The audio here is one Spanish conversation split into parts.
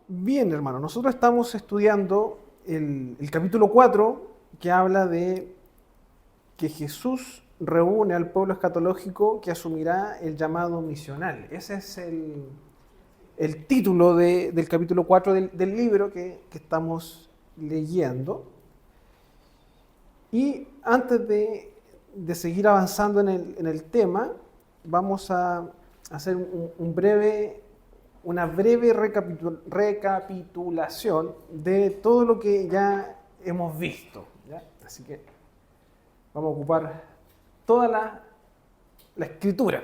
Bien, hermano, nosotros estamos estudiando el capítulo 4 que habla de que Jesús reúne al pueblo escatológico que asumirá el llamado misional. Ese es el título del capítulo 4 del libro que estamos leyendo. Y antes de seguir avanzando en el tema, vamos a hacer una breve recapitulación de todo lo que ya hemos visto, ¿ya? Así que vamos a ocupar toda la escritura.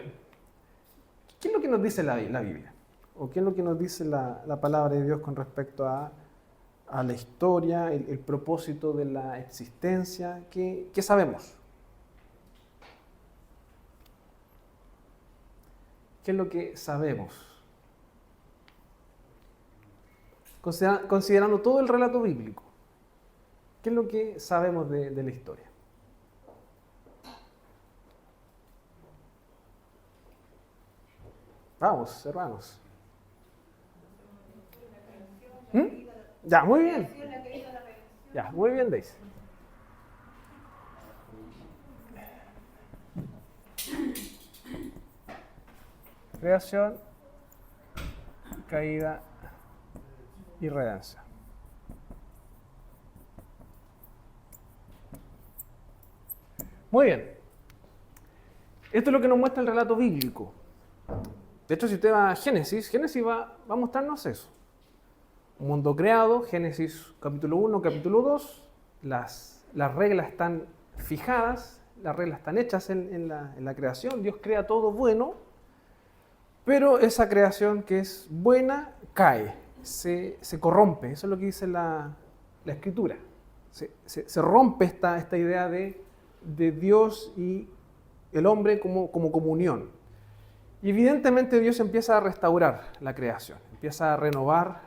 ¿Qué es lo que nos dice la Biblia? ¿O qué es lo que nos dice la palabra de Dios con respecto a la historia, el propósito de la existencia? ¿Qué sabemos? ¿Qué es lo que sabemos? Considerando todo el relato bíblico, ¿qué es lo que sabemos de la historia? Vamos, hermanos. ¿Mm? Ya, muy bien. Ya, muy bien, Daisy. Creación, caída y redención. Muy bien. Esto es lo que nos muestra el relato bíblico. De hecho, si usted va a Génesis va a mostrarnos eso. Un mundo creado, Génesis capítulo 1, capítulo 2, las reglas están fijadas, las reglas están hechas en la creación, Dios crea todo bueno, pero esa creación que es buena cae, se corrompe, eso es lo que dice la Escritura. Se rompe esta idea de Dios y el hombre como comunión. Y evidentemente Dios empieza a restaurar la creación, empieza a renovar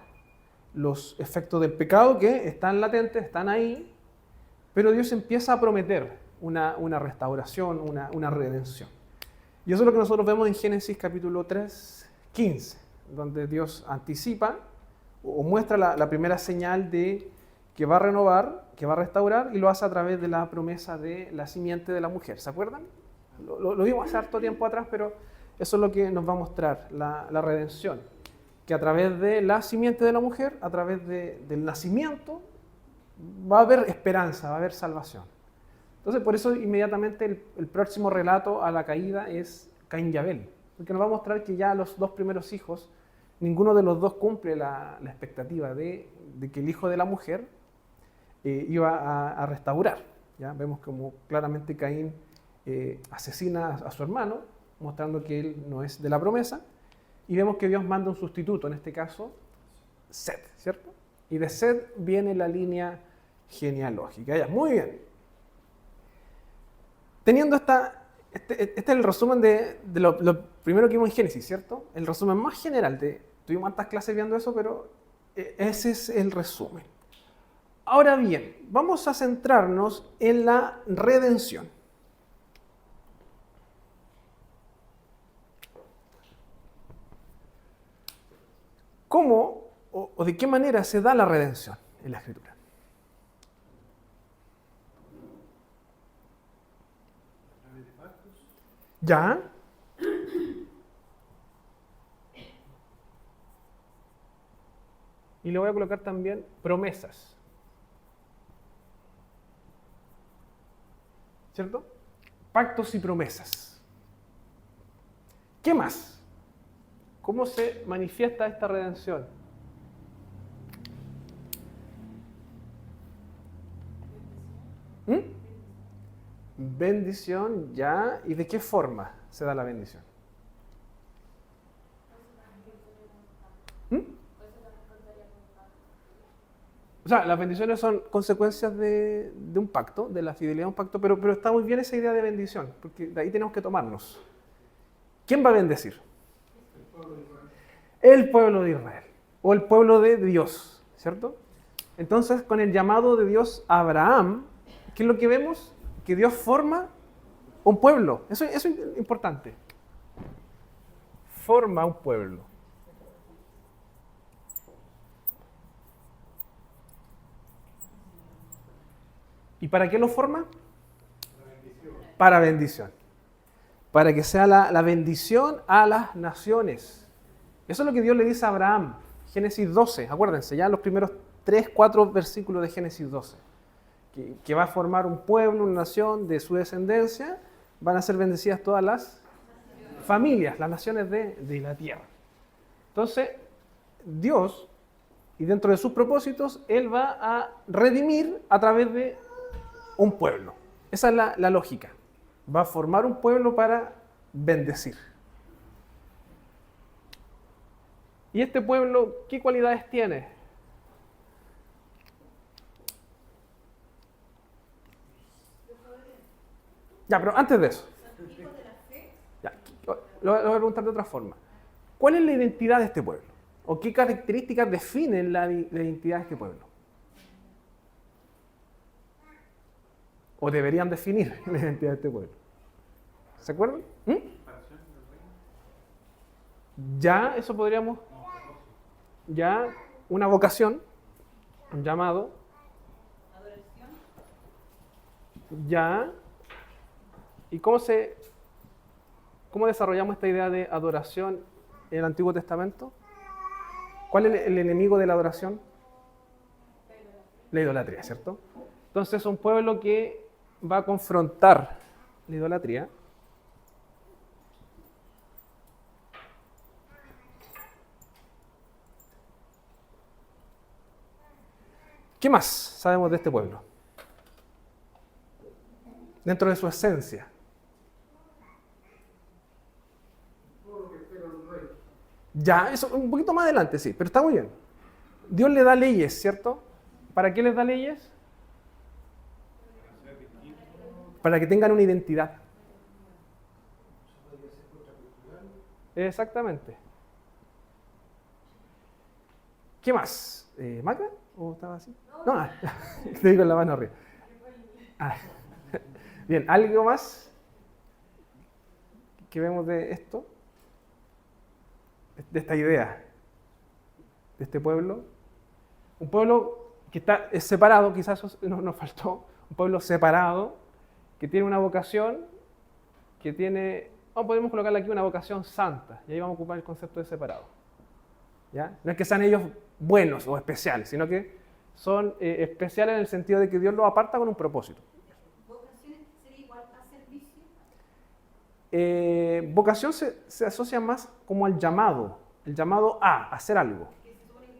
los efectos del pecado que están latentes, están ahí, pero Dios empieza a prometer una restauración, una redención. Y eso es lo que nosotros vemos en Génesis capítulo 3, 15, donde Dios anticipa o muestra la primera señal de que va a renovar, que va a restaurar, y lo hace a través de la promesa de la simiente de la mujer. ¿Se acuerdan? Lo vimos hace harto tiempo atrás, pero eso es lo que nos va a mostrar la redención. Que a través de la simiente de la mujer, a través del nacimiento, va a haber esperanza, va a haber salvación. Entonces, por eso inmediatamente el próximo relato a la caída es Caín y Abel, porque nos va a mostrar que ya los dos primeros hijos, ninguno de los dos cumple la expectativa de que el hijo de la mujer iba a restaurar. ¿Ya? Vemos como claramente Caín asesina a su hermano, mostrando que él no es de la promesa, y vemos que Dios manda un sustituto, en este caso, Set, ¿cierto? Y de Set viene la línea genealógica. Ya, muy bien. Teniendo este es el resumen de lo primero que vimos en Génesis, ¿cierto? El resumen más general. Tuvimos hartas clases viendo eso, pero ese es el resumen. Ahora bien, vamos a centrarnos en la redención. ¿Cómo o de qué manera se da la redención en la Escritura? ¿Ya? Y le voy a colocar también promesas. ¿Cierto? Pactos y promesas. ¿Qué más? ¿Cómo se manifiesta esta redención? ¿Mm? Bendición, ya. ¿Y de qué forma se da la bendición? ¿Mm? O sea, las bendiciones son consecuencias de un pacto, de la fidelidad de un pacto, pero está muy bien esa idea de bendición, porque de ahí tenemos que tomarnos. ¿Quién va a bendecir? El pueblo de Israel, o el pueblo de Dios, ¿cierto? Entonces, con el llamado de Dios a Abraham, ¿qué es lo que vemos? Que Dios forma un pueblo. Eso es importante. Forma un pueblo. ¿Y para qué lo forma? Para bendición. Para que sea la bendición a las naciones. Eso es lo que Dios le dice a Abraham. Génesis 12, acuérdense, ya en los primeros 3, 4 versículos de Génesis 12. Que va a formar un pueblo, una nación de su descendencia. Van a ser bendecidas todas las familias, las naciones de la tierra. Entonces, Dios, y dentro de sus propósitos, Él va a redimir a través de un pueblo. Esa es la lógica. Va a formar un pueblo para bendecir. ¿Y este pueblo qué cualidades tiene? Ya, pero antes de eso. Ya, lo voy a preguntar de otra forma. ¿Cuál es la identidad de este pueblo? ¿O qué características definen la identidad de este pueblo? ¿O deberían definir la identidad de este pueblo? ¿Se acuerdan? Ya, eso podríamos... Ya, una vocación, un llamado. Ya. ¿Y cómo desarrollamos esta idea de adoración en el Antiguo Testamento? ¿Cuál es el enemigo de la adoración? La idolatría, ¿cierto? Entonces es un pueblo que va a confrontar la idolatría. ¿Qué más sabemos de este pueblo? Dentro de su esencia. Ya, eso un poquito más adelante, sí, pero está muy bien. Dios le da leyes, ¿cierto? ¿Para qué les da leyes? Para que tengan una identidad. Exactamente. ¿Qué más? ¿Maca? ¿O estaba así? No, te digo en la mano arriba. Bien, ¿algo más que vemos de esto? De esta idea, de este pueblo. Un pueblo que es separado, quizás eso nos faltó. Un pueblo separado, que tiene una vocación, que tiene, podemos colocarle aquí una vocación santa, y ahí vamos a ocupar el concepto de separado. ¿Ya? No es que sean ellos buenos o especiales, sino que son especiales en el sentido de que Dios los aparta con un propósito. ¿Vocación sería igual a servicio? Vocación se asocia más como al llamado, el llamado a hacer algo.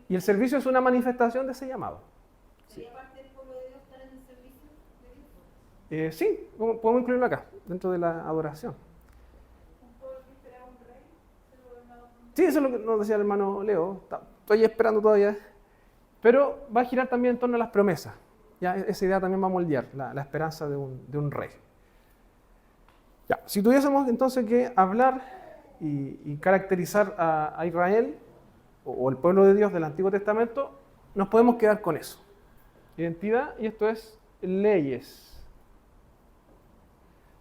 Y el servicio es una manifestación de ese llamado. ¿Sería parte del pueblo de Dios estar en el servicio de Dios? Sí, podemos incluirlo acá, dentro de la adoración. ¿Un pueblo que esperaba un rey? ¿Se lo gobernaba por un rey? Sí, eso es lo que nos decía el hermano Leo. Estoy esperando todavía. Pero va a girar también en torno a las promesas. Ya, esa idea también va a moldear la esperanza de un rey. Ya, si tuviésemos entonces que hablar y caracterizar a Israel o el pueblo de Dios del Antiguo Testamento, nos podemos quedar con eso. Identidad, y esto es leyes.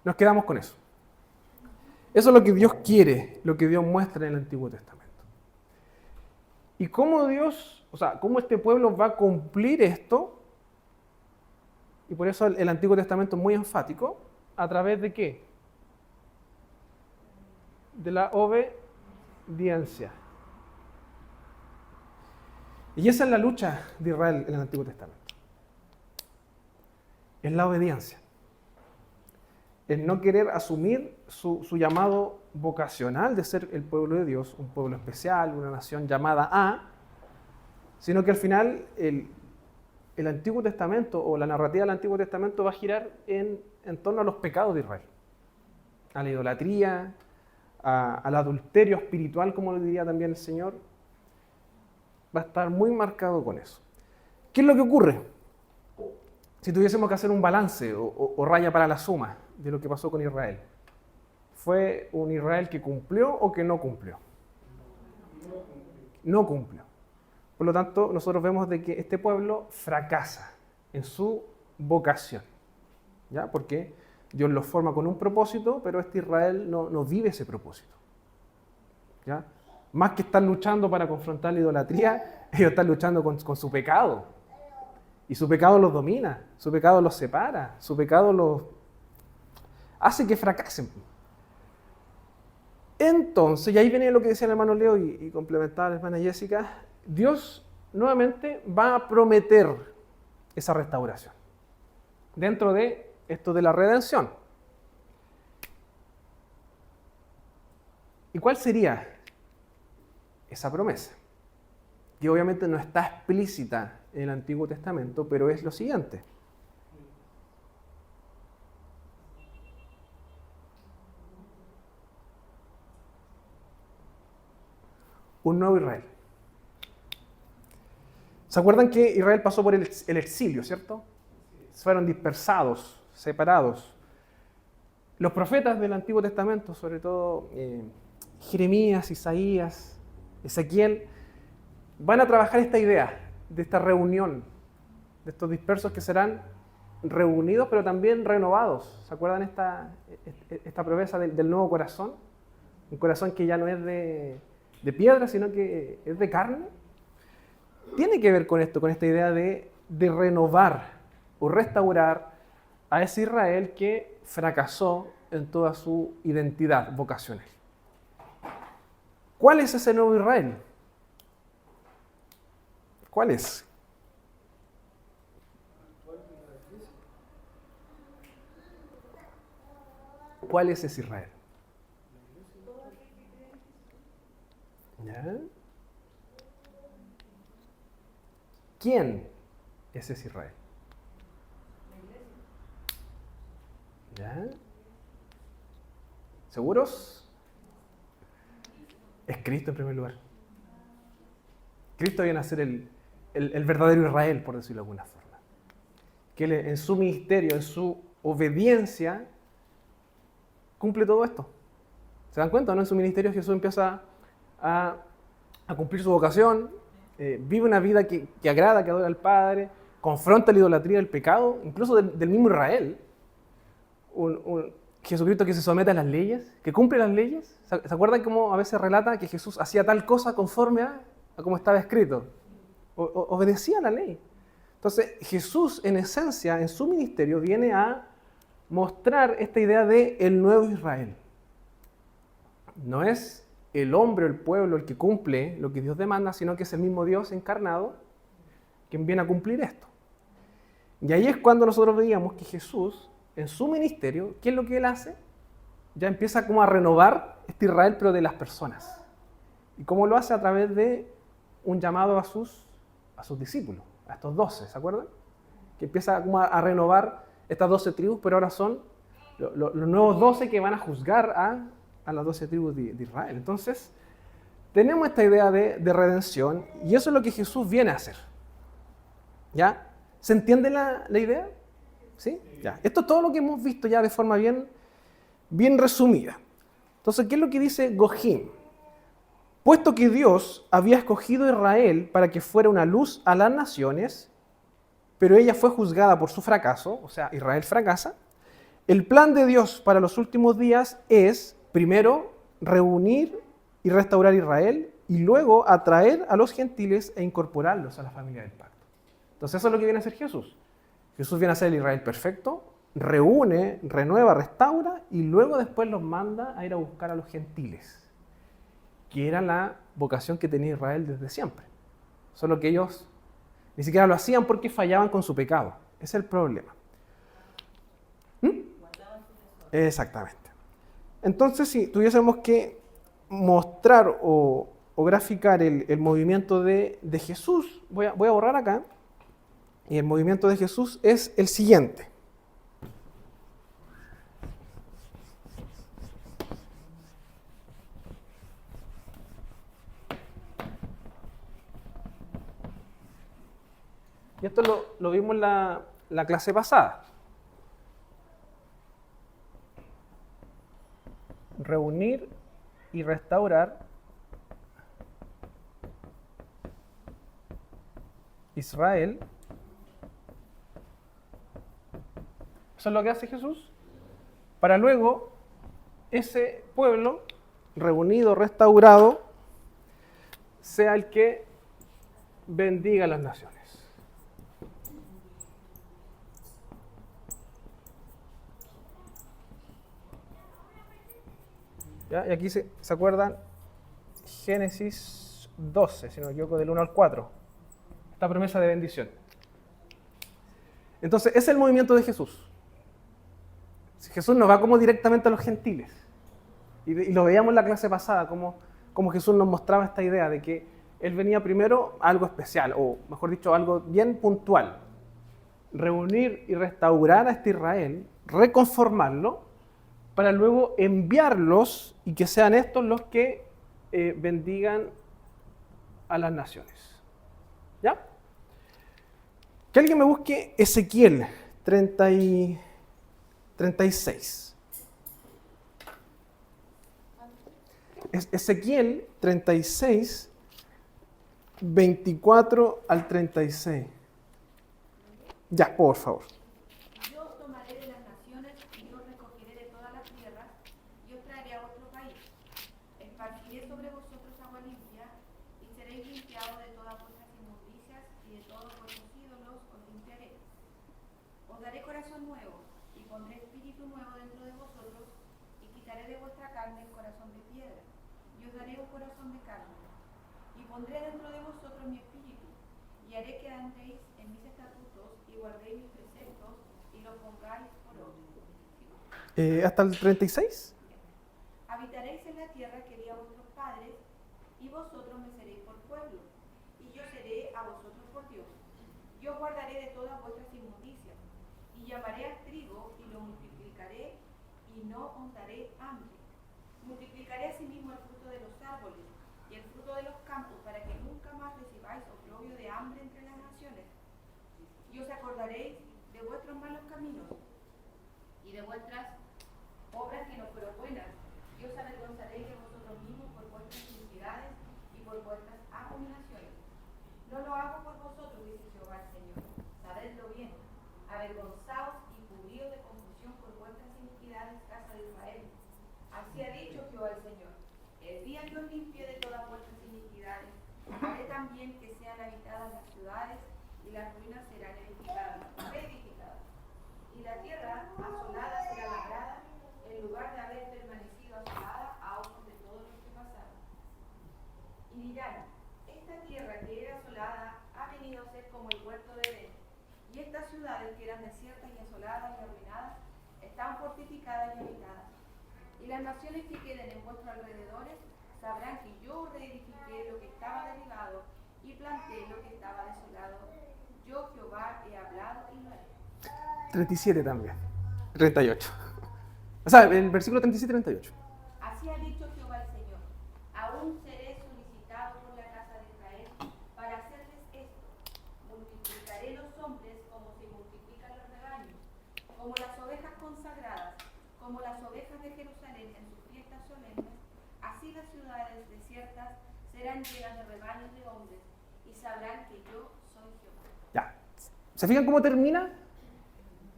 Nos quedamos con eso. Eso es lo que Dios quiere, lo que Dios muestra en el Antiguo Testamento. Y cómo cómo este pueblo va a cumplir esto, y por eso el Antiguo Testamento es muy enfático, ¿a través de qué? De la obediencia. Y esa es la lucha de Israel en el Antiguo Testamento. Es la obediencia. El no querer asumir su llamado vocacional de ser el pueblo de Dios, un pueblo especial, una nación llamada a, sino que al final el Antiguo Testamento o la narrativa del Antiguo Testamento va a girar en torno a los pecados de Israel, a la idolatría, al adulterio espiritual, como lo diría también el Señor. Va a estar muy marcado con eso. ¿Qué es lo que ocurre? Si tuviésemos que hacer un balance o raya para la suma de lo que pasó con Israel, ¿fue un Israel que cumplió o que no cumplió? No cumplió. Por lo tanto, nosotros vemos de que este pueblo fracasa en su vocación, ¿ya? Porque Dios los forma con un propósito, pero este Israel no vive ese propósito, ¿ya? Más que estar luchando para confrontar la idolatría, ellos están luchando con su pecado. Y su pecado los domina, su pecado los separa, su pecado los hace que fracasen. Entonces, y ahí viene lo que decía el hermano Leo y complementaba la hermana Jessica, Dios nuevamente va a prometer esa restauración dentro de esto de la redención. ¿Y cuál sería esa promesa? Que obviamente no está explícita en el Antiguo Testamento, pero es lo siguiente. Un nuevo Israel. ¿Se acuerdan que Israel pasó por el exilio, cierto? Fueron dispersados, separados. Los profetas del Antiguo Testamento, sobre todo Jeremías, Isaías, Ezequiel, van a trabajar esta idea de esta reunión, de estos dispersos que serán reunidos, pero también renovados. ¿Se acuerdan esta promesa del nuevo corazón? Un corazón que ya no es de piedra, sino que es de carne. Tiene que ver con esto, con esta idea de renovar o restaurar a ese Israel que fracasó en toda su identidad vocacional. ¿Cuál es ese nuevo Israel? ¿Cuál es? ¿Cuál es ese Israel? ¿Ya? ¿Quién es ese Israel? ¿Ya? ¿Seguros? Es Cristo en primer lugar. Cristo viene a ser el verdadero Israel, por decirlo de alguna forma. Que Él en su ministerio, en su obediencia, cumple todo esto. ¿Se dan cuenta, no? En su ministerio Jesús empieza a cumplir su vocación, vive una vida que agrada, que adora al Padre, confronta la idolatría del pecado, incluso del mismo Israel. Un Jesucristo que se somete a las leyes, que cumple las leyes. ¿Se acuerdan cómo a veces relata que Jesús hacía tal cosa conforme a como estaba escrito? Obedecía a la ley. Entonces Jesús en esencia, en su ministerio, viene a mostrar esta idea de el nuevo Israel. No es el hombre o el pueblo el que cumple lo que Dios demanda, sino que es el mismo Dios encarnado quien viene a cumplir esto. Y ahí es cuando nosotros veíamos que Jesús, en su ministerio, ¿qué es lo que Él hace? Ya empieza como a renovar este Israel, pero de las personas. ¿Y cómo lo hace? A través de un llamado a sus discípulos, a estos 12, ¿se acuerdan? Que empieza como a renovar estas 12 tribus, pero ahora son los nuevos 12 que van a juzgar a las 12 tribus de Israel. Entonces, tenemos esta idea de redención, y eso es lo que Jesús viene a hacer. ¿Ya? ¿Se entiende la idea? ¿Sí? Ya. Esto es todo lo que hemos visto ya de forma bien resumida. Entonces, ¿qué es lo que dice Gojín? Puesto que Dios había escogido a Israel para que fuera una luz a las naciones, pero ella fue juzgada por su fracaso, o sea, Israel fracasa, el plan de Dios para los últimos días es, primero, reunir y restaurar Israel, y luego atraer a los gentiles e incorporarlos a la familia del pacto. Entonces eso es lo que viene a hacer Jesús. Jesús viene a ser el Israel perfecto, reúne, renueva, restaura, y luego después los manda a ir a buscar a los gentiles, que era la vocación que tenía Israel desde siempre. Solo que ellos ni siquiera lo hacían porque fallaban con su pecado. Ese es el problema. Exactamente. Entonces, si tuviésemos que mostrar o graficar el movimiento de Jesús, voy a borrar acá, y el movimiento de Jesús es el siguiente. Y esto lo vimos en la clase pasada. Reunir y restaurar Israel. Eso es lo que hace Jesús, para luego ese pueblo reunido, restaurado, sea el que bendiga a las naciones. ¿Ya? Y aquí se acuerdan, Génesis 12, si no me equivoco, del 1 al 4. Esta promesa de bendición. Entonces, ese es el movimiento de Jesús. Jesús no va como directamente a los gentiles. Y lo veíamos en la clase pasada, como Jesús nos mostraba esta idea de que Él venía primero a algo especial, o mejor dicho, algo bien puntual. Reunir y restaurar a este Israel, reconformarlo, para luego enviarlos y que sean estos los que bendigan a las naciones. ¿Ya? Que alguien me busque Ezequiel 36. Ezequiel 36, 24 al 36. Ya, por favor. Yo tomaré de las naciones y os recogeré de todas las tierras y os traeré a vuestro país. Esparciré sobre vosotros agua limpia y seréis limpiados de todas vuestras inmundicias y de todos vuestros ídolos os limpiaré. Os daré corazón nuevo y pondré espíritu nuevo dentro de vosotros y quitaré de vuestra carne el corazón de piedra y os daré un corazón de carne. Y pondré dentro de vosotros mi espíritu y haré que andéis en mis estatutos y guardéis mis preceptos y los pongáis por obra. ¿Hasta el 36? Habitaréis en la tierra que di a vuestros padres y vosotros me seréis por pueblo y yo seré a vosotros por Dios. Yo guardaré de todas vuestras inmundicias y llamaré al trigo y lo multiplicaré y no os daré hambre. Multiplicaré asimismo el fruto de los árboles y el fruto de los campos para que nunca más recibáis oprobio de hambre entre las naciones. Y os acordaréis de vuestros malos caminos y de vuestras obras que no fueron buenas. Y os avergonzaréis de vosotros mismos por vuestras iniquidades y por vuestras abominaciones. No lo hago por vosotros, dice Jehová el Señor. Sabedlo bien. Avergonzaos y cubríos de confusión por vuestras iniquidades, casa de Israel. Así ha dicho Jehová el Señor. El día que os limpie de todas vuestras iniquidades, haré también que sean habitadas las ciudades y las ruinas serán reedificadas. Y la tierra asolada será labrada, en lugar de haber permanecido asolada a ojos de todos los que pasaron. Y dirán, esta tierra que era asolada ha venido a ser como el huerto de Edén, y estas ciudades que eran desiertas y asoladas y arruinadas están fortificadas y habitadas. Y las naciones que queden en vuestros alrededores sabrán que yo reedifiqué lo que estaba derribado y planté lo que estaba desolado. Yo Jehová he hablado y lo haré. 37 también. 38. O sea, el versículo 37 y 38. Así ha dicho Jehová el Señor. Aún seré solicitado por la casa de Israel para hacerles esto. Multiplicaré los hombres como se multiplican los rebaños, como las ovejas consagradas, como las ovejas de Jerusalén en sus fiestas solemnes. Así las ciudades desiertas serán llenas de rebaños de hombres y sabrán que yo soy Jehová. Ya. ¿Se fijan cómo termina?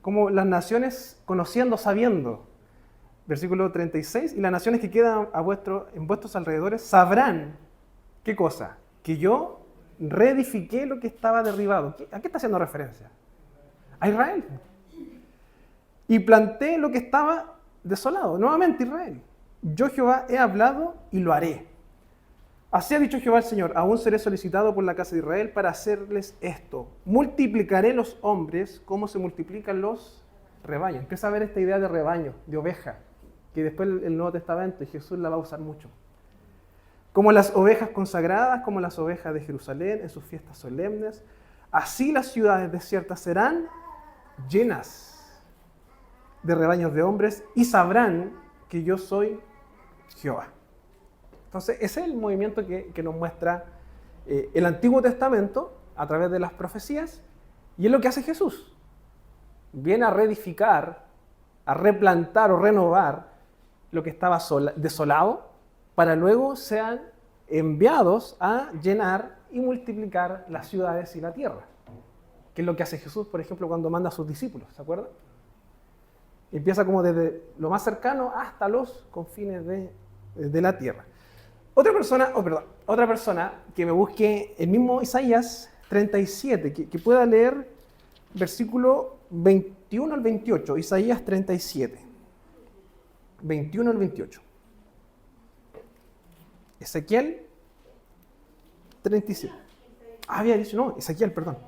Como las naciones conociendo, sabiendo. Versículo 36. Y las naciones que quedan en vuestros alrededores sabrán, ¿qué cosa? Que yo reedifiqué lo que estaba derribado. ¿A qué está haciendo referencia? A Israel. Y planté lo que estaba desolado. Nuevamente Israel. Yo Jehová he hablado y lo haré. Así ha dicho Jehová el Señor, aún seré solicitado por la casa de Israel para hacerles esto. Multiplicaré los hombres como se multiplican los rebaños. Empieza a ver esta idea de rebaño, de oveja, que después el Nuevo Testamento y Jesús la va a usar mucho. Como las ovejas consagradas, como las ovejas de Jerusalén en sus fiestas solemnes, así las ciudades desiertas serán llenas de rebaños de hombres y sabrán que yo soy Jehová. Entonces, ese es el movimiento que nos muestra el Antiguo Testamento a través de las profecías, y es lo que hace Jesús. Viene a reedificar, a replantar o renovar lo que estaba desolado, para luego sean enviados a llenar y multiplicar las ciudades y la tierra, que es lo que hace Jesús, por ejemplo, cuando manda a sus discípulos, ¿se acuerdan? Empieza como desde lo más cercano hasta los confines de la tierra. Otra persona que me busque el mismo Isaías 37, que pueda leer versículo 21 al 28, Isaías 37, 21 al 28. Ezequiel 37. Había dicho, no, Ezequiel, perdón.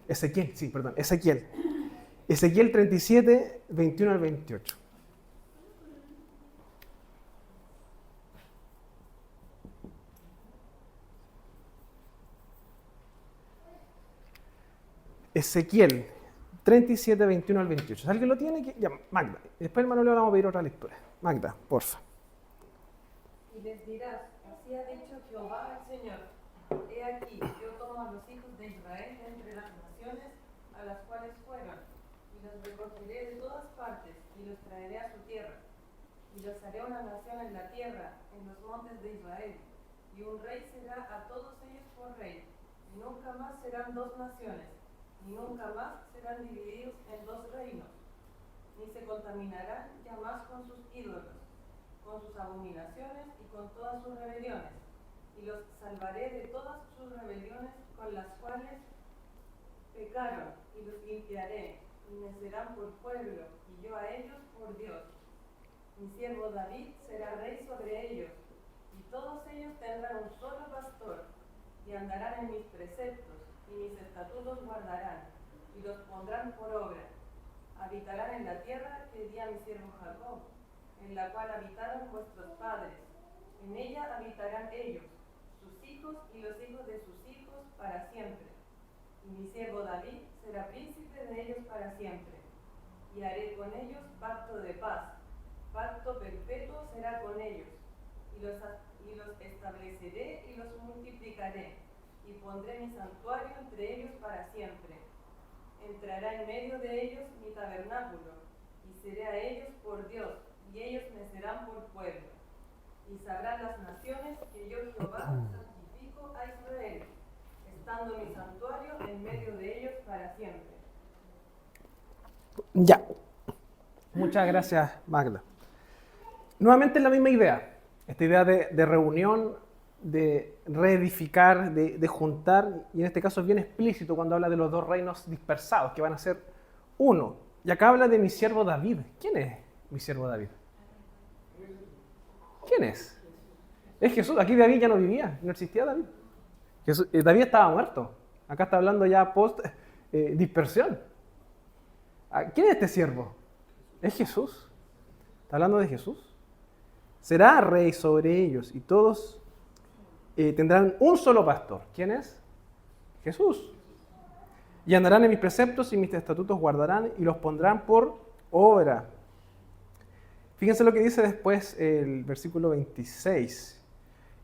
Ezequiel 37, 21 al 28. Ezequiel 37, 21 al 28. Si alguien lo tiene, ya, Magda. Después, hermano, le vamos a pedir otra lectura. Magda, porfa. Y les dirás, así ha dicho Jehová el Señor. He aquí, yo tomo a los hijos de Israel de entre las naciones a las cuales fueron, y los recogeré de todas partes, y los traeré a su tierra. Y los haré una nación en la tierra, en los montes de Israel. Y un rey será a todos ellos por rey. Y nunca más serán dos naciones, ni nunca más serán divididos en dos reinos. Ni se contaminarán ya más con sus ídolos, con sus abominaciones y con todas sus rebeliones, y los salvaré de todas sus rebeliones con las cuales pecaron, y los limpiaré, y me serán por pueblo, y yo a ellos por Dios. Mi siervo David será rey sobre ellos, y todos ellos tendrán un solo pastor, y andarán en mis preceptos, y mis estatutos guardarán, y los pondrán por obra. Habitarán en la tierra que di a mi siervo Jacob, en la cual habitaron vuestros padres. En ella habitarán ellos, sus hijos y los hijos de sus hijos para siempre. Y mi siervo David será príncipe de ellos para siempre. Y haré con ellos pacto de paz. Pacto perpetuo será con ellos. Y los estableceré y los multiplicaré. Y pondré mi santuario entre ellos para siempre. Entrará en medio de ellos mi tabernáculo, y seré a ellos por Dios, y ellos me serán por pueblo. Y sabrán las naciones que yo Jehová santifico a Israel, estando mi santuario en medio de ellos para siempre. Ya. Muchas gracias, Magda. Nuevamente es la misma idea. Esta idea de reunión, de reedificar, de juntar, y en este caso es bien explícito cuando habla de los dos reinos dispersados, que van a ser uno. Y acá habla de mi siervo David. ¿Quién es mi siervo David? ¿Quién es? Es Jesús. Aquí David ya no vivía, no existía David. David estaba muerto. Acá está hablando ya post dispersión. ¿Quién es este siervo? Es Jesús. Está hablando de Jesús. Será rey sobre ellos y todos tendrán un solo pastor. ¿Quién es? Jesús. Y andarán en mis preceptos y mis estatutos guardarán y los pondrán por obra. Fíjense lo que dice después el versículo 26.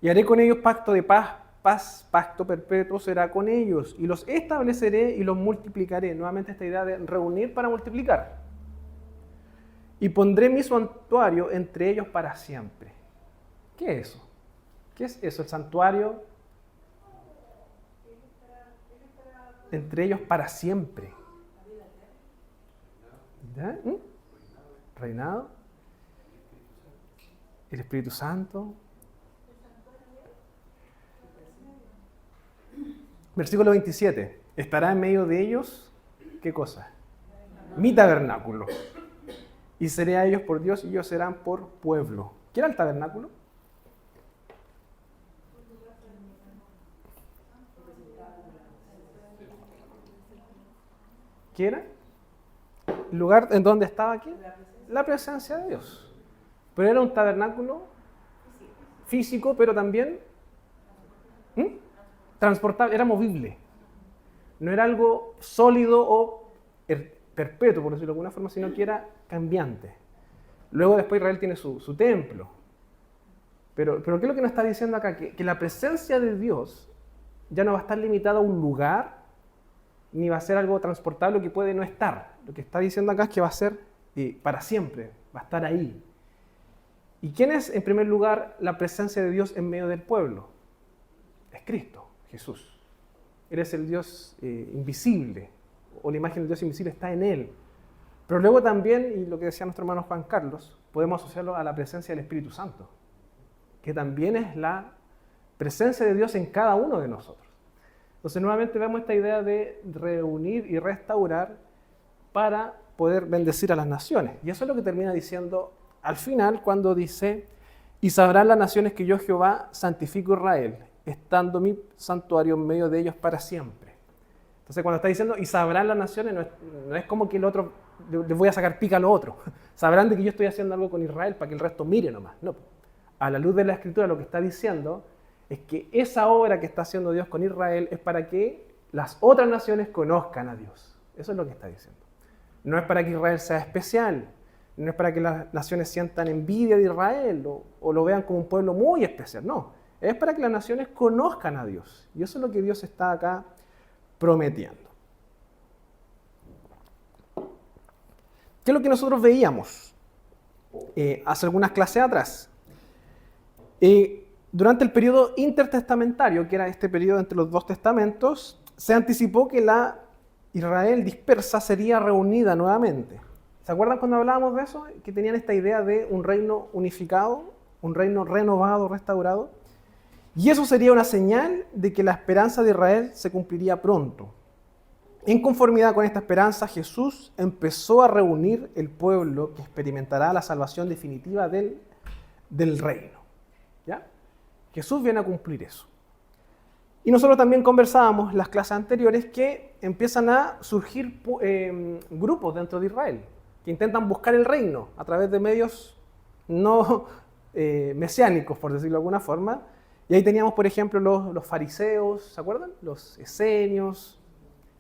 Y haré con ellos pacto de paz, pacto perpetuo será con ellos. Y los estableceré y los multiplicaré. Nuevamente esta idea de reunir para multiplicar. Y pondré mi santuario entre ellos para siempre. ¿Qué es eso? ¿Qué es eso? El santuario entre ellos para siempre. ¿Ya? Reinado. El Espíritu Santo. Versículo 27. Estará en medio de ellos, ¿qué cosa? Mi tabernáculo. Y seré a ellos por Dios y ellos serán por pueblo. ¿Qué era el tabernáculo? ¿Qué era? ¿El lugar en donde estaba aquí? La presencia de Dios. Pero era un tabernáculo físico, pero también transportable, era movible. No era algo sólido o perpetuo, por decirlo de alguna forma, sino que era cambiante. Luego después Israel tiene su templo. Pero ¿qué es lo que nos está diciendo acá? Que la presencia de Dios ya no va a estar limitada a un lugar, ni va a ser algo transportable que puede no estar. Lo que está diciendo acá es que va a ser para siempre, va a estar ahí. ¿Y quién es, en primer lugar, la presencia de Dios en medio del pueblo? Es Cristo, Jesús. Él es el Dios invisible, o la imagen del Dios invisible está en Él. Pero luego también, y lo que decía nuestro hermano Juan Carlos, podemos asociarlo a la presencia del Espíritu Santo, que también es la presencia de Dios en cada uno de nosotros. Entonces nuevamente vemos esta idea de reunir y restaurar para poder bendecir a las naciones. Y eso es lo que termina diciendo al final cuando dice Y sabrán las naciones que yo, Jehová, santifico a Israel, estando mi santuario en medio de ellos para siempre. Entonces, cuando está diciendo, y sabrán las naciones, no es como que el otro, les voy a sacar pica a lo otro. Sabrán de que yo estoy haciendo algo con Israel para que el resto mire nomás. No. A la luz de la Escritura, lo que está diciendo es que esa obra que está haciendo Dios con Israel es para que las otras naciones conozcan a Dios. Eso es lo que está diciendo. No es para que Israel sea especial, no es para que las naciones sientan envidia de Israel o lo vean como un pueblo muy especial, no. Es para que las naciones conozcan a Dios. Y eso es lo que Dios está acá prometiendo. ¿Qué es lo que nosotros veíamos hace algunas clases atrás? Durante el periodo intertestamentario, que era este periodo entre los dos testamentos, se anticipó que la Israel dispersa sería reunida nuevamente. ¿Se acuerdan cuando hablábamos de eso? Que tenían esta idea de un reino unificado, un reino renovado, restaurado. Y eso sería una señal de que la esperanza de Israel se cumpliría pronto. En conformidad con esta esperanza, Jesús empezó a reunir el pueblo que experimentará la salvación definitiva del reino. ¿Ya? Jesús viene a cumplir eso. Y nosotros también conversábamos en las clases anteriores que empiezan a surgir grupos dentro de Israel que intentan buscar el reino a través de medios no mesiánicos, por decirlo de alguna forma. Y ahí teníamos, por ejemplo, los fariseos, ¿se acuerdan? Los esenios,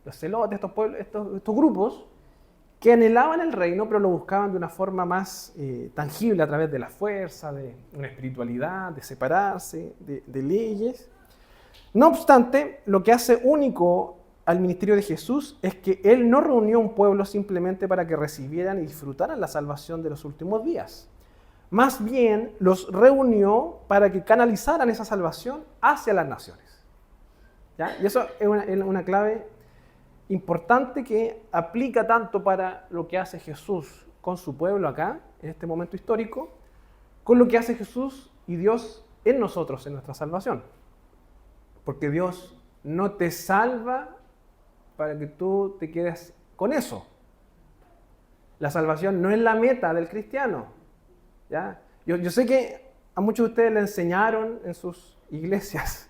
los celotes, estos grupos que anhelaban el reino, pero lo buscaban de una forma más tangible a través de la fuerza, de una espiritualidad, de separarse, de leyes. No obstante, lo que hace único al ministerio de Jesús es que Él no reunió un pueblo simplemente para que recibieran y disfrutaran la salvación de los últimos días. Más bien, los reunió para que canalizaran esa salvación hacia las naciones. ¿Ya? Y eso es una clave importante que aplica tanto para lo que hace Jesús con su pueblo acá, en este momento histórico, con lo que hace Jesús y Dios en nosotros, en nuestra salvación. Porque Dios no te salva para que tú te quedes con eso. La salvación no es la meta del cristiano. ¿Ya? Yo sé que a muchos de ustedes le enseñaron en sus iglesias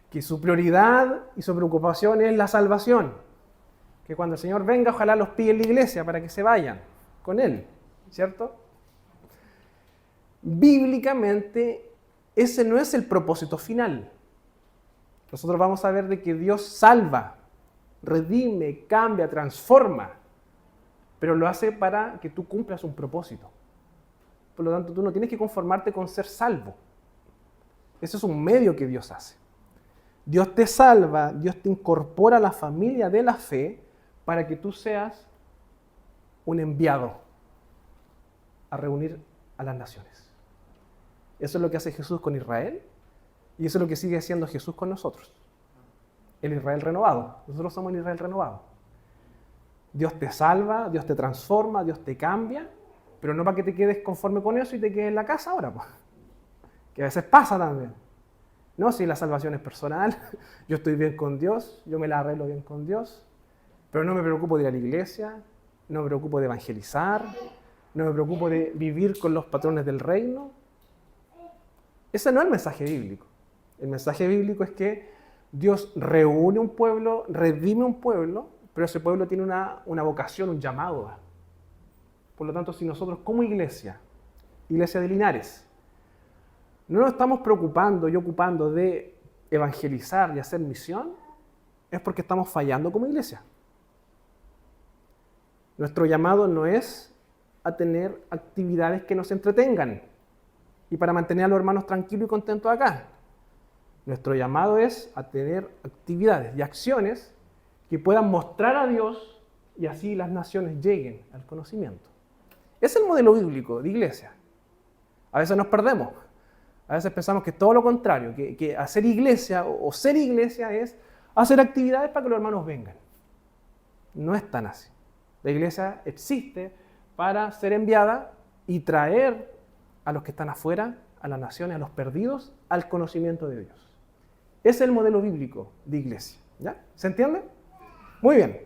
que su prioridad y su preocupación es la salvación. Que cuando el Señor venga, ojalá los pille en la iglesia para que se vayan con Él, ¿cierto? Bíblicamente, ese no es el propósito final. Nosotros vamos a ver de que Dios salva, redime, cambia, transforma, pero lo hace para que tú cumplas un propósito. Por lo tanto, tú no tienes que conformarte con ser salvo. Ese es un medio que Dios hace. Dios te salva, Dios te incorpora a la familia de la fe para que tú seas un enviado a reunir a las naciones. Eso es lo que hace Jesús con Israel y eso es lo que sigue haciendo Jesús con nosotros. El Israel renovado. Nosotros somos el Israel renovado. Dios te salva, Dios te transforma, Dios te cambia, pero no para que te quedes conforme con eso y te quedes en la casa ahora, pues. Que a veces pasa también. No, si la salvación es personal, yo estoy bien con Dios, yo me la arreglo bien con Dios, pero no me preocupo de ir a la iglesia, no me preocupo de evangelizar, no me preocupo de vivir con los patrones del reino. Ese no es el mensaje bíblico. El mensaje bíblico es que Dios reúne un pueblo, redime un pueblo, pero ese pueblo tiene una vocación, un llamado. Por lo tanto, si nosotros como iglesia de Linares, no nos estamos preocupando y ocupando de evangelizar y hacer misión, es porque estamos fallando como iglesia. Nuestro llamado no es a tener actividades que nos entretengan y para mantener a los hermanos tranquilos y contentos acá. Nuestro llamado es a tener actividades y acciones que puedan mostrar a Dios y así las naciones lleguen al conocimiento. Es el modelo bíblico de iglesia. A veces nos perdemos. A veces pensamos que es todo lo contrario, que hacer iglesia o ser iglesia es hacer actividades para que los hermanos vengan. No es tan así. La iglesia existe para ser enviada y traer a los que están afuera, a las naciones, a los perdidos, al conocimiento de Dios. Ese es el modelo bíblico de iglesia. ¿Ya? ¿Se entiende? Muy bien.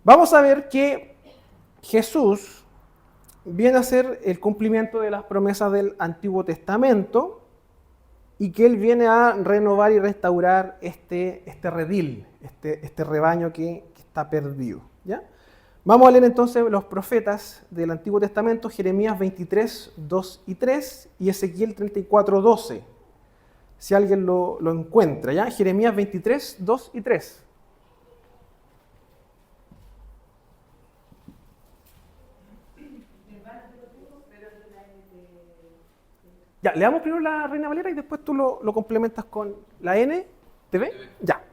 Vamos a ver que Jesús viene a ser el cumplimiento de las promesas del Antiguo Testamento y que Él viene a renovar y restaurar este redil, este rebaño que está perdido. ¿Ya? Vamos a leer entonces los profetas del Antiguo Testamento, Jeremías 23, 2 y 3 y Ezequiel 34, 12. Si alguien lo encuentra, ¿ya? Jeremías 23, 2 y 3. Ya, leamos primero la Reina Valera y después tú lo complementas con la NTV. Ya.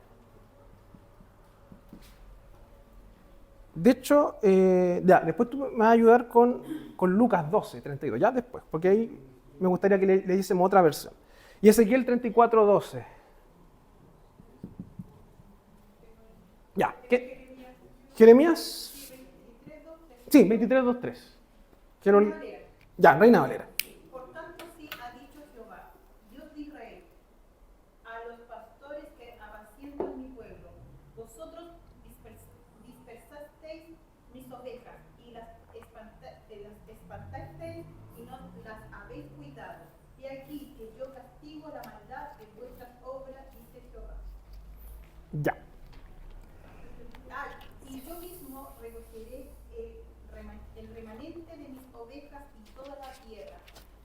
De hecho, ya, después tú me vas a ayudar con Lucas 12, 32, ya después, porque ahí me gustaría que le diésemos otra versión. Y Ezequiel 34, 12. Ya, ¿qué? Jeremías. Sí, 23, 2, 3. Ya, Reina Valera. Por tanto, sí ha dicho Jehová, Dios de Israel, a los pastores que apacientan mi pueblo, vosotros dispersasteis mis ovejas y las espantasteis y no las habéis cuidado. He aquí que yo castigo la maldad de vuestras obras, dice Jehová. Ya. Y yo mismo recogeré el remanente de mis ovejas y toda la tierra,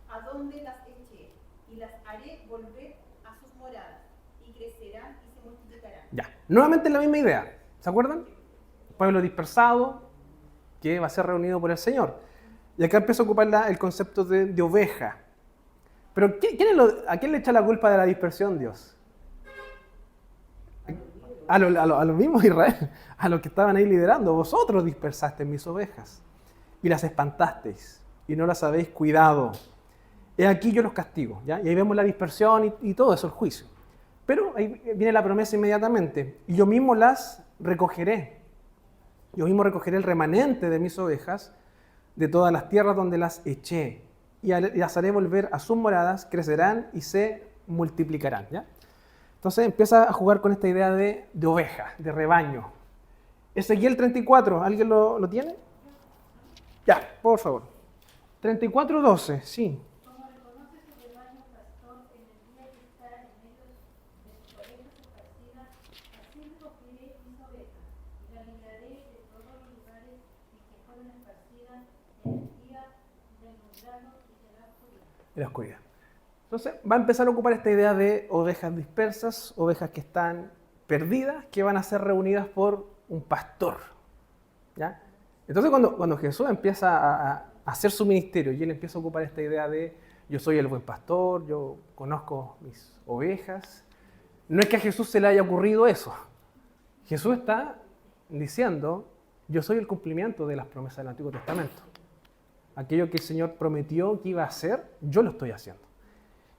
a donde las eché, y las haré volver a sus moradas, y crecerán y se multiplicarán. Ya. Nuevamente la misma idea. ¿Se acuerdan? Pueblo dispersado que va a ser reunido por el Señor. Y acá empieza a ocupar el concepto de oveja. Pero ¿a quién le echa la culpa de la dispersión Dios? A los mismos Israel, a los que estaban ahí liderando. Vosotros dispersasteis mis ovejas y las espantasteis y no las habéis cuidado. He aquí yo los castigo. ¿Ya? Y ahí vemos la dispersión y todo eso, el juicio. Pero ahí viene la promesa inmediatamente. Y yo mismo las recogeré. Yo mismo recogeré el remanente de mis ovejas de todas las tierras donde las eché. Y las haré volver a sus moradas, crecerán y se multiplicarán. ¿Ya? Entonces empieza a jugar con esta idea de oveja, de rebaño. Ezequiel 34, ¿alguien lo tiene? Ya, por favor. 34, 12, sí. Como reconoce su rebaño pastor en el día que está en medio de sus ovejas esparcidas, así recogeré mis ovejas y las libraré de todos los lugares en que fueron esparcidas en el día del nombrado y de la oscuridad. En la oscuridad. Entonces va a empezar a ocupar esta idea de ovejas dispersas, ovejas que están perdidas, que van a ser reunidas por un pastor. ¿Ya? Entonces cuando Jesús empieza a hacer su ministerio y él empieza a ocupar esta idea de yo soy el buen pastor, yo conozco mis ovejas, no es que a Jesús se le haya ocurrido eso. Jesús está diciendo yo soy el cumplimiento de las promesas del Antiguo Testamento. Aquello que el Señor prometió que iba a hacer, yo lo estoy haciendo.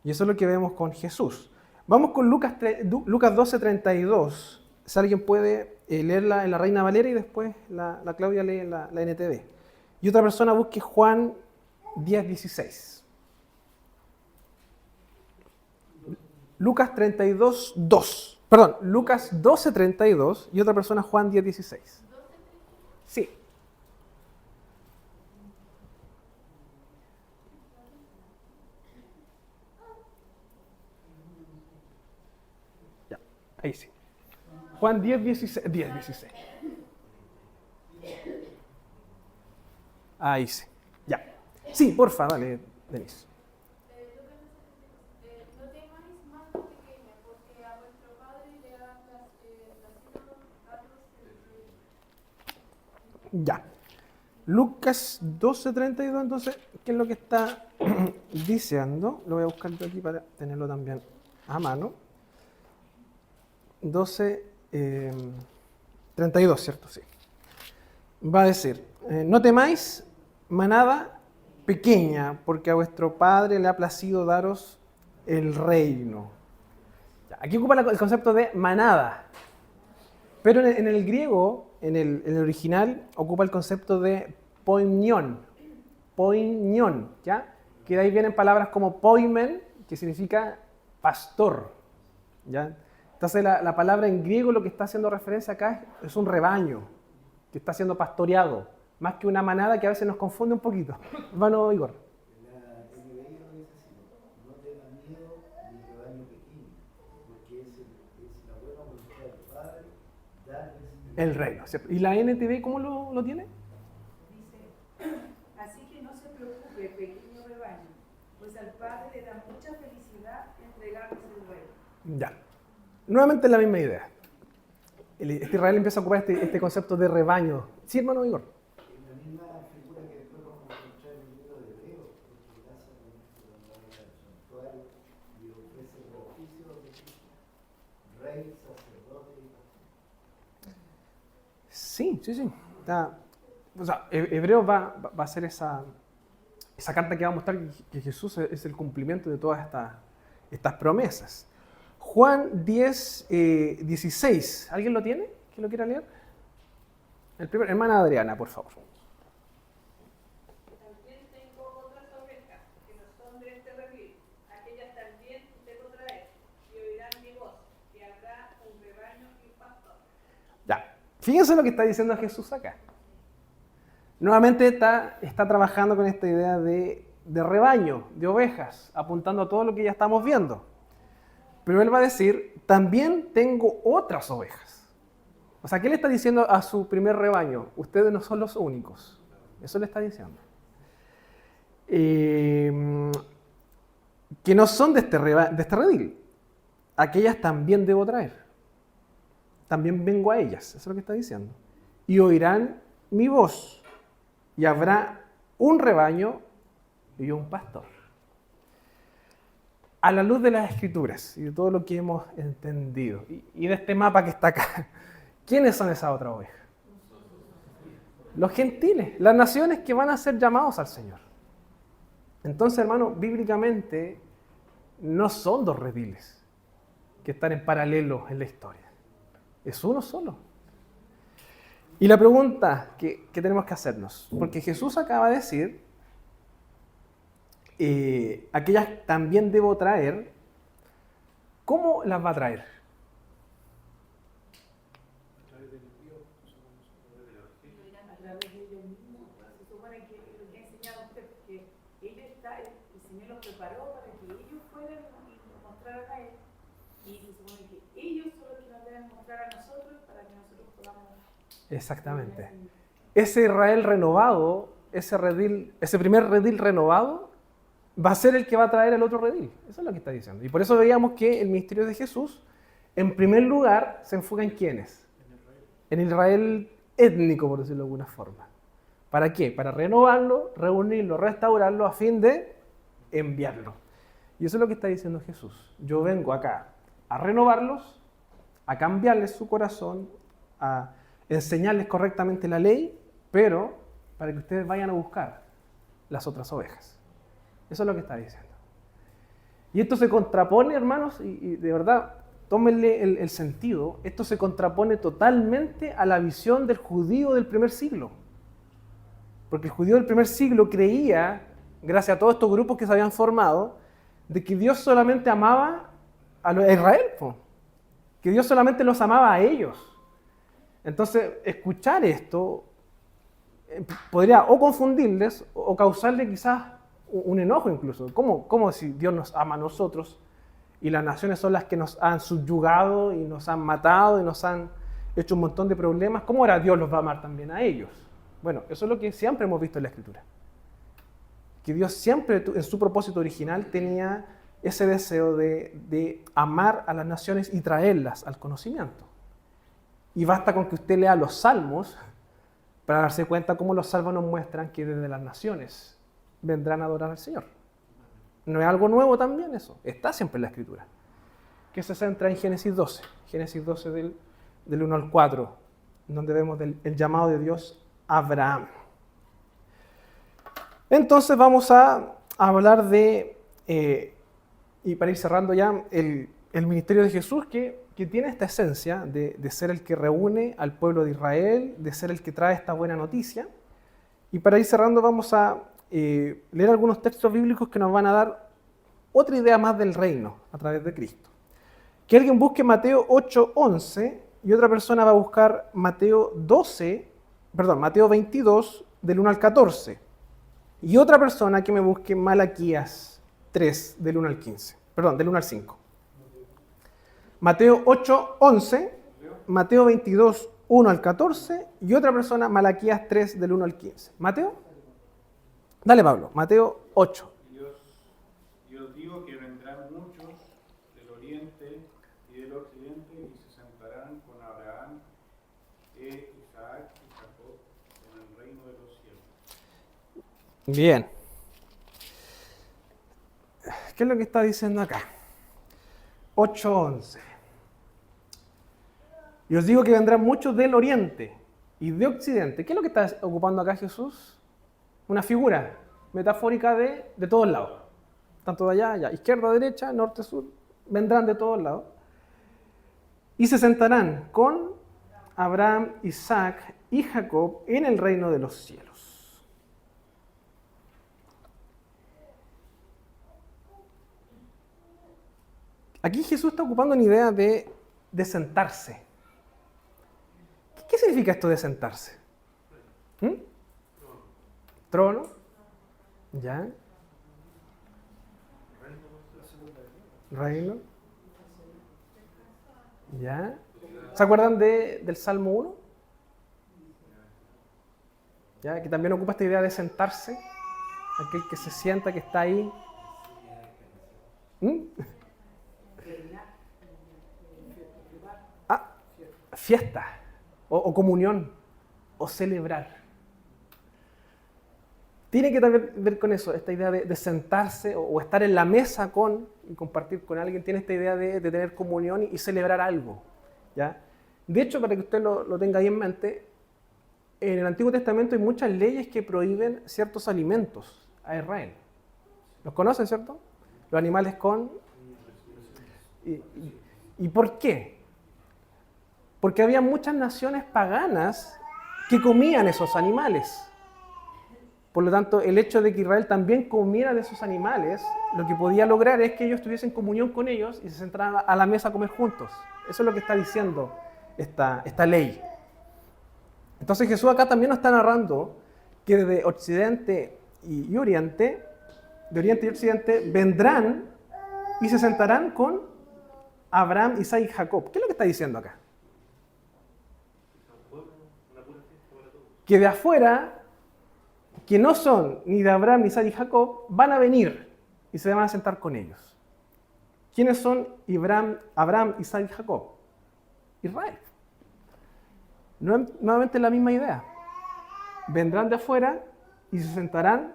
Y eso es lo que vemos con Jesús. Vamos con Lucas 12, 32. Si alguien puede leerla en la Reina Valera y después la Claudia lee en la NTV. Y otra persona busque Juan 10, 16. Lucas 32, 2. Perdón, Lucas 12, 32 y otra persona Juan 10, 16. Sí. Ahí sí. Juan 10, 16. 10, 16. Ahí sí. Ya. Sí, porfa, dale, Denise. No temáis más lo pequeña, porque a vuestro Padre le ha nacido daros el reino. Ya. Lucas 12, 32, entonces, ¿qué es lo que está diciendo? Lo voy a buscar yo aquí para tenerlo también a mano. 12, 32, ¿cierto? Sí. Va a decir, no temáis manada pequeña, porque a vuestro Padre le ha placido daros el reino. Aquí ocupa el concepto de manada, pero en el griego, en el original, ocupa el concepto de poiñón, ¿ya? Que de ahí vienen palabras como poimen, que significa pastor, ¿ya? Entonces la palabra en griego lo que está haciendo referencia acá es un rebaño que está siendo pastoreado más que una manada que a veces nos confunde un poquito. Hermano Igor. La NBI lo dice así, no tenga miedo ni rebaño pequeño, porque es la buena voluntad del Padre darles El reino, ¿cierto? ¿Y la NTV cómo lo tiene? Dice, así que no se preocupe, pequeño rebaño, pues al Padre le da mucha felicidad entregarles el reino. Ya. Nuevamente la misma idea. Israel empieza a ocupar este concepto de rebaño. Sí, hermano Igor. en la misma figura que después vamos a encontrar en el libro de Hebreos, porque Lázaro cuando va al santuario y ofrece el oficio de Cristo, rey, sacerdote y pastor. Sí. O sea, Hebreos va a ser esa carta que va a mostrar que Jesús es el cumplimiento de todas estas promesas. Juan 10, 16. ¿Alguien lo tiene? ¿Quién lo quiera leer? El primero, hermana Adriana, por favor. También tengo otras ovejas que no son de este redil, aquellas también debo traer, y oirán mi voz, y habrá un rebaño y un pastor. Ya. Fíjense lo que está diciendo Jesús acá. Nuevamente está trabajando con esta idea de rebaño, de ovejas, apuntando a todo lo que ya estamos viendo. Pero él va a decir, también tengo otras ovejas. O sea, ¿qué le está diciendo a su primer rebaño? Ustedes no son los únicos. Eso le está diciendo. Que no son de este redil. Aquellas también debo traer. También vengo a ellas. Eso es lo que está diciendo. Y oirán mi voz. Y habrá un rebaño y un pastor. A la luz de las Escrituras y de todo lo que hemos entendido, y de este mapa que está acá, ¿quiénes son esas otras ovejas? Los gentiles, las naciones que van a ser llamados al Señor. Entonces, hermano, bíblicamente no son dos rediles que están en paralelo en la historia. Es uno solo. Y la pregunta que tenemos que hacernos, porque Jesús acaba de decir, aquellas también debo traer, ¿cómo las va a traer? A través de ellos mismos, se supone que lo que ha enseñado usted, que el Señor los preparó para que ellos fueran y nos mostraran a Él, y se supone que ellos son los que nos deben mostrar a nosotros para que nosotros podamos... Exactamente. Ese Israel renovado, ese primer redil renovado, va a ser el que va a traer el otro redil. Eso es lo que está diciendo. Y por eso veíamos que el ministerio de Jesús, en primer lugar, se enfoca en ¿quiénes? En Israel étnico, por decirlo de alguna forma. ¿Para qué? Para renovarlo, reunirlo, restaurarlo, a fin de enviarlo. Y eso es lo que está diciendo Jesús. Yo vengo acá a renovarlos, a cambiarles su corazón, a enseñarles correctamente la ley, pero para que ustedes vayan a buscar las otras ovejas. Eso es lo que está diciendo. Y esto se contrapone, hermanos, y de verdad, tómenle el sentido, esto se contrapone totalmente a la visión del judío del primer siglo. Porque el judío del primer siglo creía, gracias a todos estos grupos que se habían formado, de que Dios solamente amaba a Israel, que Dios solamente los amaba a ellos. Entonces, escuchar esto podría o confundirles o causarle quizás un enojo incluso. ¿Cómo si Dios nos ama a nosotros y las naciones son las que nos han subyugado y nos han matado y nos han hecho un montón de problemas? ¿Cómo ahora Dios los va a amar también a ellos? Bueno, eso es lo que siempre hemos visto en la Escritura. Que Dios siempre en su propósito original tenía ese deseo de amar a las naciones y traerlas al conocimiento. Y basta con que usted lea los Salmos para darse cuenta cómo los Salmos nos muestran que desde las naciones vendrán a adorar al Señor. No es algo nuevo también eso, está siempre en la Escritura. Que se centra en Génesis 12 del 1 al 4, donde vemos el llamado de Dios a Abraham. Entonces vamos a hablar de, y para ir cerrando ya, el ministerio de Jesús que tiene esta esencia de ser el que reúne al pueblo de Israel, de ser el que trae esta buena noticia. Y para ir cerrando vamos a leer algunos textos bíblicos que nos van a dar otra idea más del reino a través de Cristo. Que alguien busque Mateo 8:11 y otra persona va a buscar Mateo 22, del 1 al 14. Y otra persona que me busque Malaquías 3, del 1 al 15. Perdón, del 1 al 5. Mateo 8, 11, Mateo 22, 1 al 14, y otra persona Malaquías 3, del 1 al 15. ¿Mateo? Dale, Pablo. Mateo 8. Y os digo que vendrán muchos del oriente y del occidente y se sentarán con Abraham, Isaac y Jacob en el reino de los cielos. Bien. ¿Qué es lo que está diciendo acá? 8:11. Y os digo que vendrán muchos del oriente y de occidente. ¿Qué es lo que está ocupando acá Jesús? Una figura metafórica de todos lados. Tanto de allá, izquierda, derecha, norte, sur. Vendrán de todos lados. Y se sentarán con Abraham, Isaac y Jacob en el reino de los cielos. Aquí Jesús está ocupando una idea de sentarse. ¿Qué significa esto de sentarse? ¿Trono? ¿Ya? ¿Reino? ¿Ya? ¿Se acuerdan del Salmo 1? ¿Ya? Que también ocupa esta idea de sentarse. Aquel que se sienta, que está ahí. Fiesta, o comunión, o celebrar. Tiene que también ver con eso, esta idea de sentarse o estar en la mesa y compartir con alguien. Tiene esta idea de tener comunión y celebrar algo, ¿ya? De hecho, para que usted lo tenga ahí en mente, en el Antiguo Testamento hay muchas leyes que prohíben ciertos alimentos a Israel. ¿Los conocen, cierto? Los animales con... ¿Y por qué? Porque había muchas naciones paganas que comían esos animales. Por lo tanto, el hecho de que Israel también comiera de esos animales, lo que podía lograr es que ellos tuviesen comunión con ellos y se sentaran a la mesa a comer juntos. Eso es lo que está diciendo esta ley. Entonces Jesús acá también nos está narrando que desde Occidente y Oriente, de Oriente y Occidente, vendrán y se sentarán con Abraham, Isaac y Jacob. ¿Qué es lo que está diciendo acá? Que de afuera, que no son ni de Abraham, ni Isaac y Jacob, van a venir y se van a sentar con ellos. ¿Quiénes son Abraham, Isaac y Jacob? Israel. Nuevamente la misma idea. Vendrán de afuera y se sentarán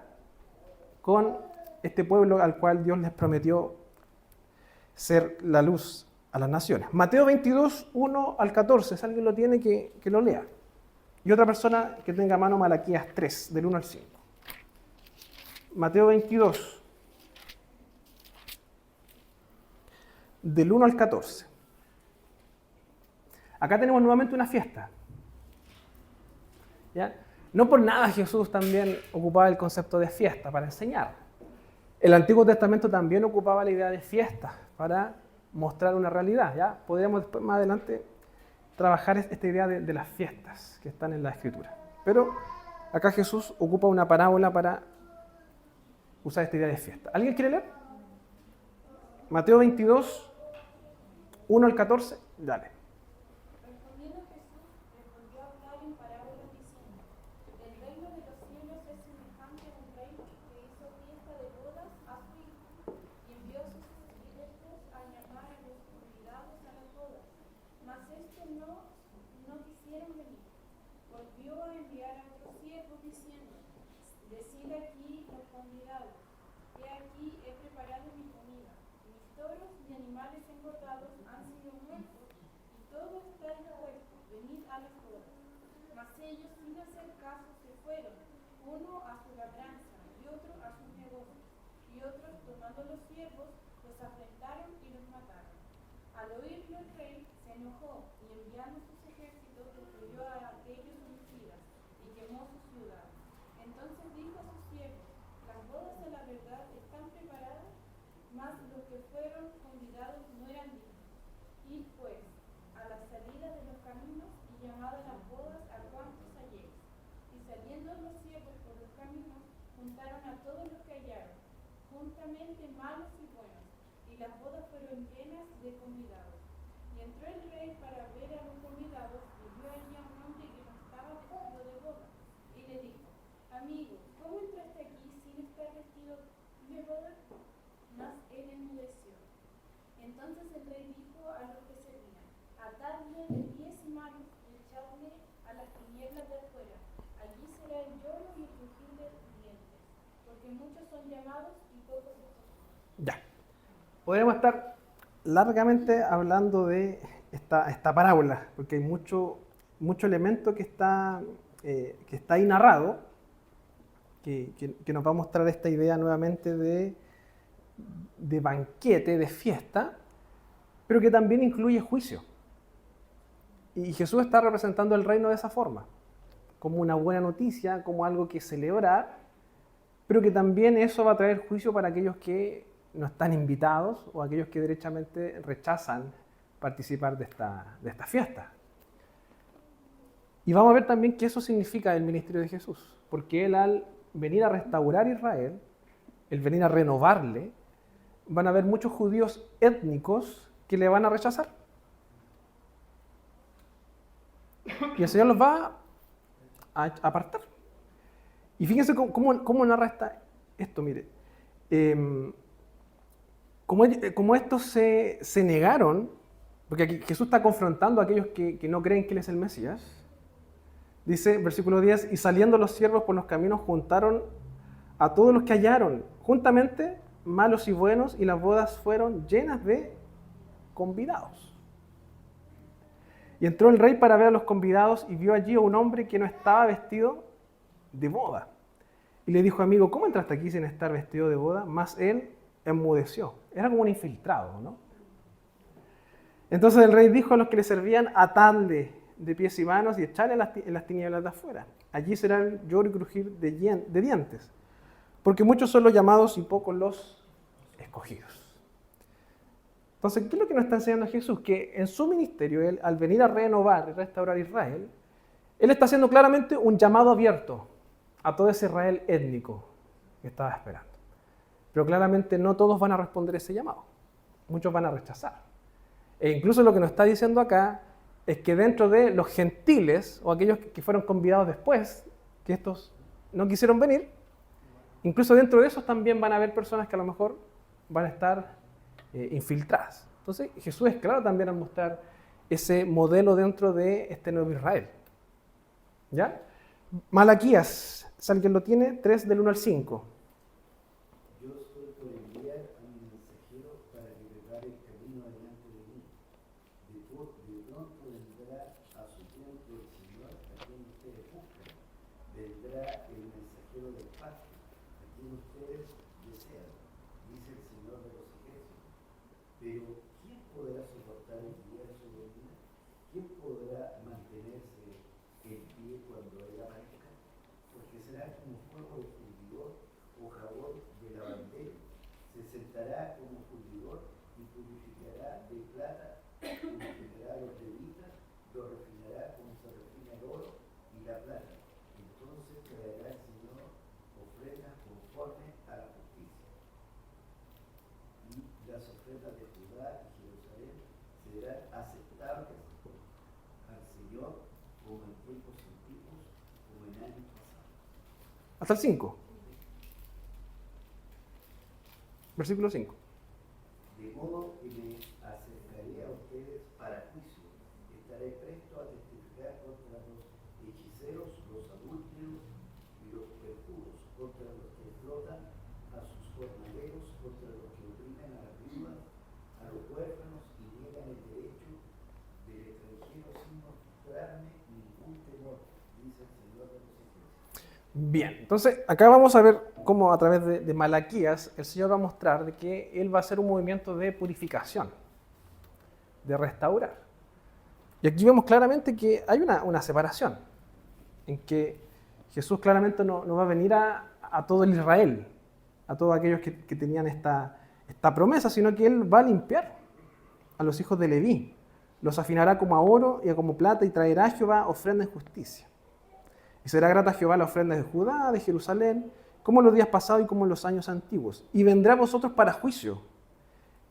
con este pueblo al cual Dios les prometió ser la luz a las naciones. Mateo 22, 1 al 14. Si alguien lo tiene, que lo lea. Y otra persona que tenga a mano Malaquías 3, del 1 al 5. Mateo 22, del 1 al 14. Acá tenemos nuevamente una fiesta. ¿Ya? No por nada Jesús también ocupaba el concepto de fiesta para enseñar. El Antiguo Testamento también ocupaba la idea de fiesta para mostrar una realidad. ¿Ya? Podríamos después, más adelante, trabajar esta idea de las fiestas que están en la Escritura. Pero acá Jesús ocupa una parábola para usar esta idea de fiesta. ¿Alguien quiere leer? Mateo 22, 1 al 14. Dale. Respondiendo Jesús, les volvió a hablar en parábolas diciendo: El reino de los cielos es semejante a un rey que hizo fiesta de bodas a su hijo, y envió a sus sirvientes a llamar a los convidados a las bodas. Mas estos no quisieron venir. Volvió a enviar a otros siervos diciendo: Decid aquí los convidados: He aquí he preparado mi comida. Mis toros y animales engordados han sido muertos, y todo está dispuesto. Venid a las bodas. Mas ellos, sin hacer caso, se fueron, uno a su labranza y otro a sus negocios. Y otros, tomando los siervos, los afrentaron y los mataron. Al oírlo el rey se enojó y, enviando sus ejércitos, destruyó a aquellos homicidas y quemó su ciudad. Entonces dijo a sus siervos: Las bodas de la verdad están preparadas, mas los que fueron convidados no eran dignos. Id pues a la salida de los caminos y llamad a las bodas a cuantos halléis. Y saliendo los siervos por los caminos juntaron a todos los que hallaron, juntamente malos y buenos, y las bodas fueron llenas de convidados. Y entró el rey para ver a los convidados y vio allí a un hombre que no estaba vestido de boda. Y le dijo: amigo, ¿cómo entraste aquí sin estar vestido de boda? Mas él enmudeció. Entonces el rey dijo a los que servían: atadle de pies y manos y echadle a las tinieblas de afuera. Allí será el lloro y el crujir de dientes, porque muchos son llamados y pocos escogidos. Ya. Podríamos estar largamente hablando de esta parábola, porque hay mucho elemento que está ahí narrado, que nos va a mostrar esta idea nuevamente de banquete, de fiesta, pero que también incluye juicio. Y Jesús está representando el reino de esa forma, como una buena noticia, como algo que celebrar, pero que también eso va a traer juicio para aquellos que no están invitados o aquellos que derechamente rechazan participar de esta fiesta. Y vamos a ver también qué eso significa el ministerio de Jesús, porque Él, al venir a restaurar Israel, el venir a renovarle, van a haber muchos judíos étnicos que le van a rechazar. Y el Señor los va a apartar. Y fíjense cómo narra esto, mire. Como estos se negaron, porque aquí Jesús está confrontando a aquellos que no creen que Él es el Mesías. Dice, versículo 10, y saliendo los siervos por los caminos juntaron a todos los que hallaron, juntamente malos y buenos, y las bodas fueron llenas de convidados. Y entró el rey para ver a los convidados y vio allí a un hombre que no estaba vestido de boda. Y le dijo: amigo, ¿cómo entraste aquí sin estar vestido de boda? Mas él enmudeció. Era como un infiltrado, ¿no? Entonces el rey dijo a los que le servían: atadle de pies y manos y echarle en las tinieblas de afuera. Allí será el lloro y crujir de dientes, porque muchos son los llamados y pocos los escogidos. Entonces, ¿qué es lo que nos está enseñando Jesús? Que en su ministerio, Él, al venir a renovar y restaurar Israel, Él está haciendo claramente un llamado abierto a todo ese Israel étnico que estaba esperando. Pero claramente no todos van a responder ese llamado. Muchos van a rechazar. E incluso lo que nos está diciendo acá es que dentro de los gentiles, o aquellos que fueron convidados después, que estos no quisieron venir, incluso dentro de esos también van a haber personas que a lo mejor van a estar infiltradas. Entonces Jesús es claro también al mostrar ese modelo dentro de este nuevo Israel. ¿Ya? Malaquías, si alguien lo tiene, 3 del 1 al 5. Yo estoy por enviar a mi mensajero para que prepare el camino delante de mí. De pronto vendrá a su tiempo el Señor a quien ustedes buscan. Vendrá el mensajero del pacto, a quien ustedes desean, dice el Señor de los ejércitos. Pero ¿quién podrá soportar el día de su venida? ¿Quién podrá mantenerse en pie cuando Él aparezca? Porque será como fuego de fundidor o jabón de lavandero. Se sentará como fundidor y purificará de plata, purificará los levitas, lo refinará como se refina el oro y la plata. Entonces traerá el Señor ofrendas conforme a la justicia. Y las ofrendas de Judá y Jerusalén serán aceptables al Señor como en tiempos antiguos, como en años pasados. Hasta el 5. Versículo 5. De modo que me acercaré a ustedes para juicio. Estaré presto a testificar contra los hechiceros, los adúlteros y los perjuros, contra los que explotan a sus jornaleros, contra los que oprimen a las viudas, a los huérfanos y niegan el derecho del extranjero sin mostrarme ningún temor, dice el Señor de los ejércitos. Bien, entonces acá vamos a ver cómo a través de Malaquías el Señor va a mostrar de que Él va a hacer un movimiento de purificación, de restaurar. Y aquí vemos claramente que hay una separación, en que Jesús claramente no va a venir a todo el Israel, a todos aquellos que tenían esta promesa, sino que Él va a limpiar a los hijos de Leví, los afinará como a oro y como plata y traerá a Jehová ofrenda en justicia. Y será grata a Jehová la ofrenda de Judá, de Jerusalén, como en los días pasados y como en los años antiguos. Y vendrá a vosotros para juicio.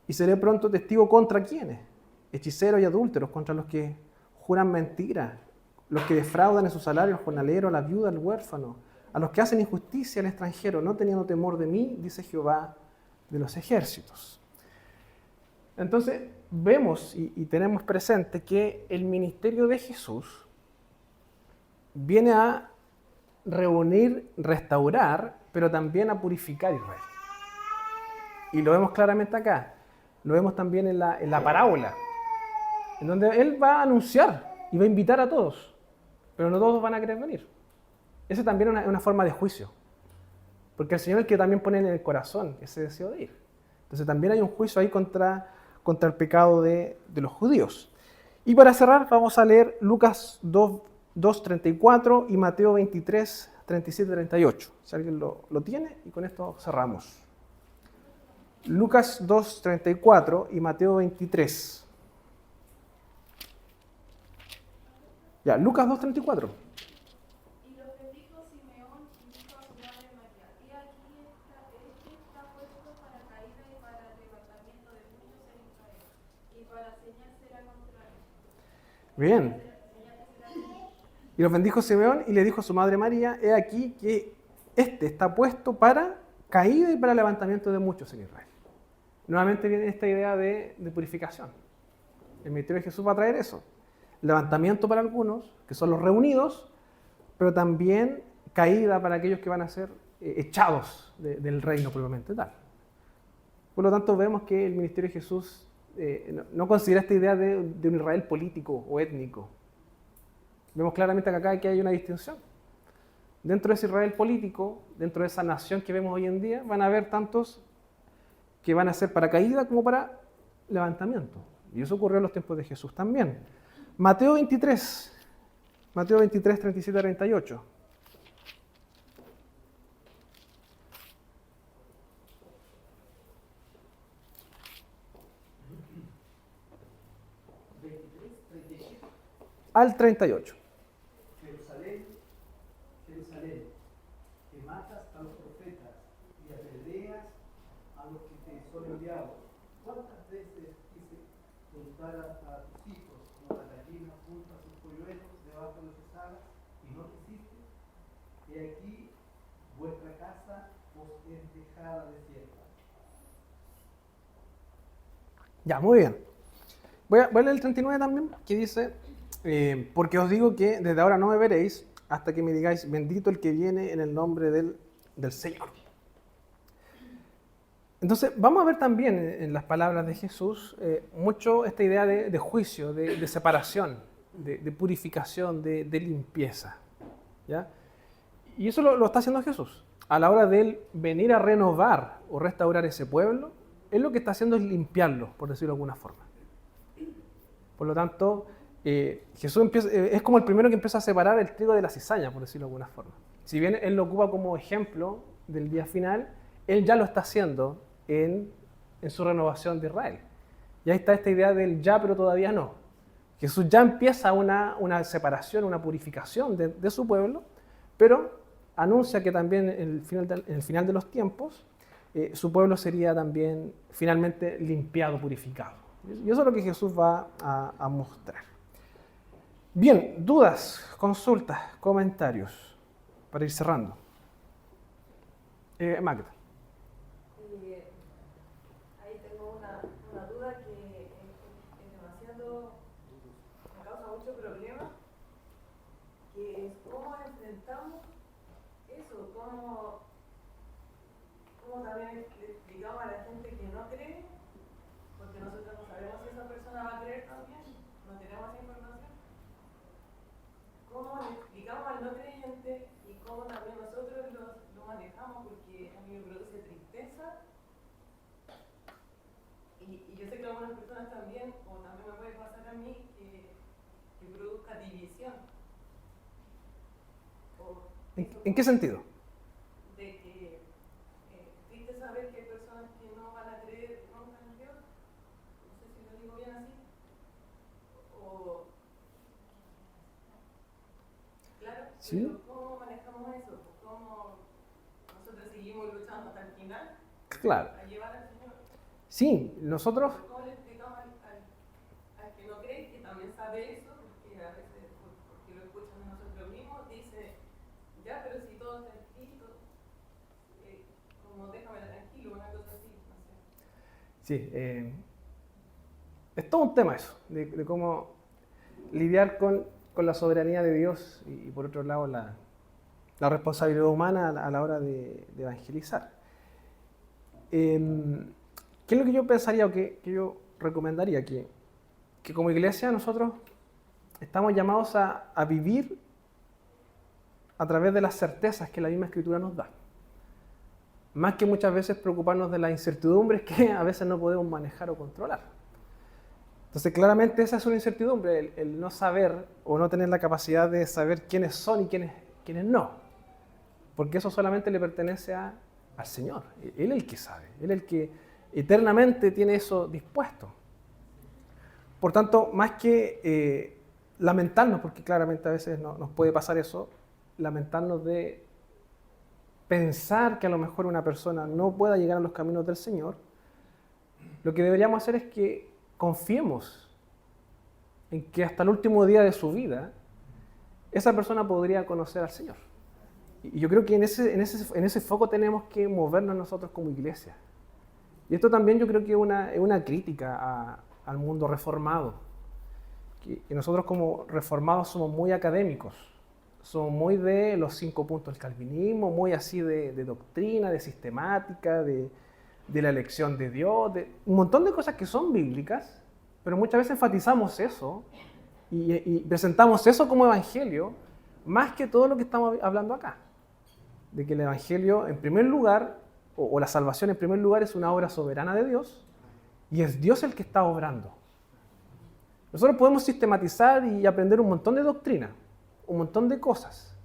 Y seré pronto testigo contra quienes, hechiceros y adúlteros, contra los que juran mentiras, los que defraudan en su salario al jornalero, a la viuda, al huérfano, a los que hacen injusticia al extranjero, no teniendo temor de mí, dice Jehová de los ejércitos. Entonces, vemos y tenemos presente que el ministerio de Jesús viene a reunir, restaurar, pero también a purificar a Israel. Y lo vemos claramente acá. Lo vemos también en la parábola, en donde Él va a anunciar y va a invitar a todos, pero no todos van a querer venir. Eso también es una forma de juicio, porque el Señor es el que también pone en el corazón ese deseo de ir. Entonces también hay un juicio ahí contra el pecado de los judíos. Y para cerrar vamos a leer Lucas 2:34 y Mateo 23:37-38. Si alguien lo tiene, y con esto cerramos. Lucas 2:34 y Mateo 23. Ya, Lucas 2:34. Y los bendijo Simeón y dijo a su madre María: He aquí este está puesto para caída y para levantamiento de muchos en Israel, y para señal será contrario. Bien. Y los bendijo Simeón y le dijo a su madre María: He aquí que este está puesto para caída y para levantamiento de muchos en Israel. Nuevamente viene esta idea de purificación. El ministerio de Jesús va a traer eso. Levantamiento para algunos, que son los reunidos, pero también caída para aquellos que van a ser echados del reino propiamente tal. Por lo tanto, vemos que el ministerio de Jesús no considera esta idea de un Israel político o étnico. Vemos claramente que acá que hay una distinción. Dentro de ese Israel político, dentro de esa nación que vemos hoy en día, van a haber tantos que van a ser para caída como para levantamiento. Y eso ocurrió en los tiempos de Jesús también. Mateo 23, 37-38. Al 38. Jerusalén, Jerusalén, que matas a los profetas y apedreas a los que te son enviados. ¿Cuántas veces quise juntar a tus hijos como la gallina junta a sus polluelos debajo de sus alas y no quisiste? He aquí, vuestra casa os es dejada desierta. Ya, muy bien. Voy a leer el 39 también, que dice: porque os digo que desde ahora no me veréis hasta que me digáis, bendito el que viene en el nombre del Señor. Entonces, vamos a ver también en las palabras de Jesús mucho esta idea de juicio, de separación, de purificación, de limpieza. ¿Ya? Y eso lo está haciendo Jesús. A la hora de Él venir a renovar o restaurar ese pueblo, Él lo que está haciendo es limpiarlo, por decirlo de alguna forma. Por lo tanto, Jesús es como el primero que empieza a separar el trigo de la cizaña, por decirlo de alguna forma. Si bien Él lo ocupa como ejemplo del día final, Él ya lo está haciendo en su renovación de Israel. Y ahí está esta idea del ya, pero todavía no. Jesús ya empieza una separación, una purificación de su pueblo, pero anuncia que también en el final de los tiempos, su pueblo sería también finalmente limpiado, purificado. Y eso es lo que Jesús va a mostrar. Bien, dudas, consultas, comentarios, para ir cerrando. Magda. Ahí tengo una duda que es demasiado, me causa mucho problema, que es cómo enfrentamos eso, cómo también le explicamos a la gente que no cree, porque nosotros no sabemos si esa persona va a creer también, no tenemos información. ¿Cómo le explicamos al no creyente y cómo también nosotros lo manejamos? Porque a mí me produce tristeza y yo sé que a algunas personas también, o también me puede pasar a mí, que produzca división. ¿En qué sentido? De que triste saber que hay personas que no van a creer nunca en Dios, no sé si lo digo bien así, o claro, ¿Sí? pero cómo nosotros seguimos luchando hasta el final Claro. a llevar al Señor. Sí, nosotros, ¿Cómo le explicamos al que no cree, que también sabe eso, porque a veces, porque lo escuchan de nosotros mismos, dice, ya, pero si todo está escrito, como déjame tranquilo, una cosa así, no sé. sí, es todo un tema eso, de cómo lidiar con la soberanía de Dios y por otro lado la responsabilidad humana a la hora de evangelizar. ¿Qué es lo que yo pensaría o que yo recomendaría? Que como iglesia nosotros estamos llamados a vivir a través de las certezas que la misma Escritura nos da. Más que muchas veces preocuparnos de las incertidumbres que a veces no podemos manejar o controlar. Entonces, claramente esa es una incertidumbre, el no saber o no tener la capacidad de saber quiénes son y quiénes no. Porque eso solamente le pertenece al Señor. Él es el que sabe, Él es el que eternamente tiene eso dispuesto. Por tanto, más que lamentarnos, porque claramente a veces nos puede pasar eso, lamentarnos de pensar que a lo mejor una persona no pueda llegar a los caminos del Señor, lo que deberíamos hacer es que confiemos en que hasta el último día de su vida esa persona podría conocer al Señor. Y yo creo que en ese foco tenemos que movernos nosotros como iglesia. Y esto también yo creo que es una crítica al mundo reformado. Que nosotros como reformados somos muy académicos, somos muy de los 5 puntos del calvinismo, muy así de doctrina, de sistemática, de la elección de Dios, de un montón de cosas que son bíblicas, pero muchas veces enfatizamos eso y presentamos eso como evangelio, más que todo lo que estamos hablando acá. De que el evangelio, en primer lugar, o la salvación en primer lugar, es una obra soberana de Dios, y es Dios el que está obrando. Nosotros podemos sistematizar y aprender un montón de doctrina, un montón de cosas,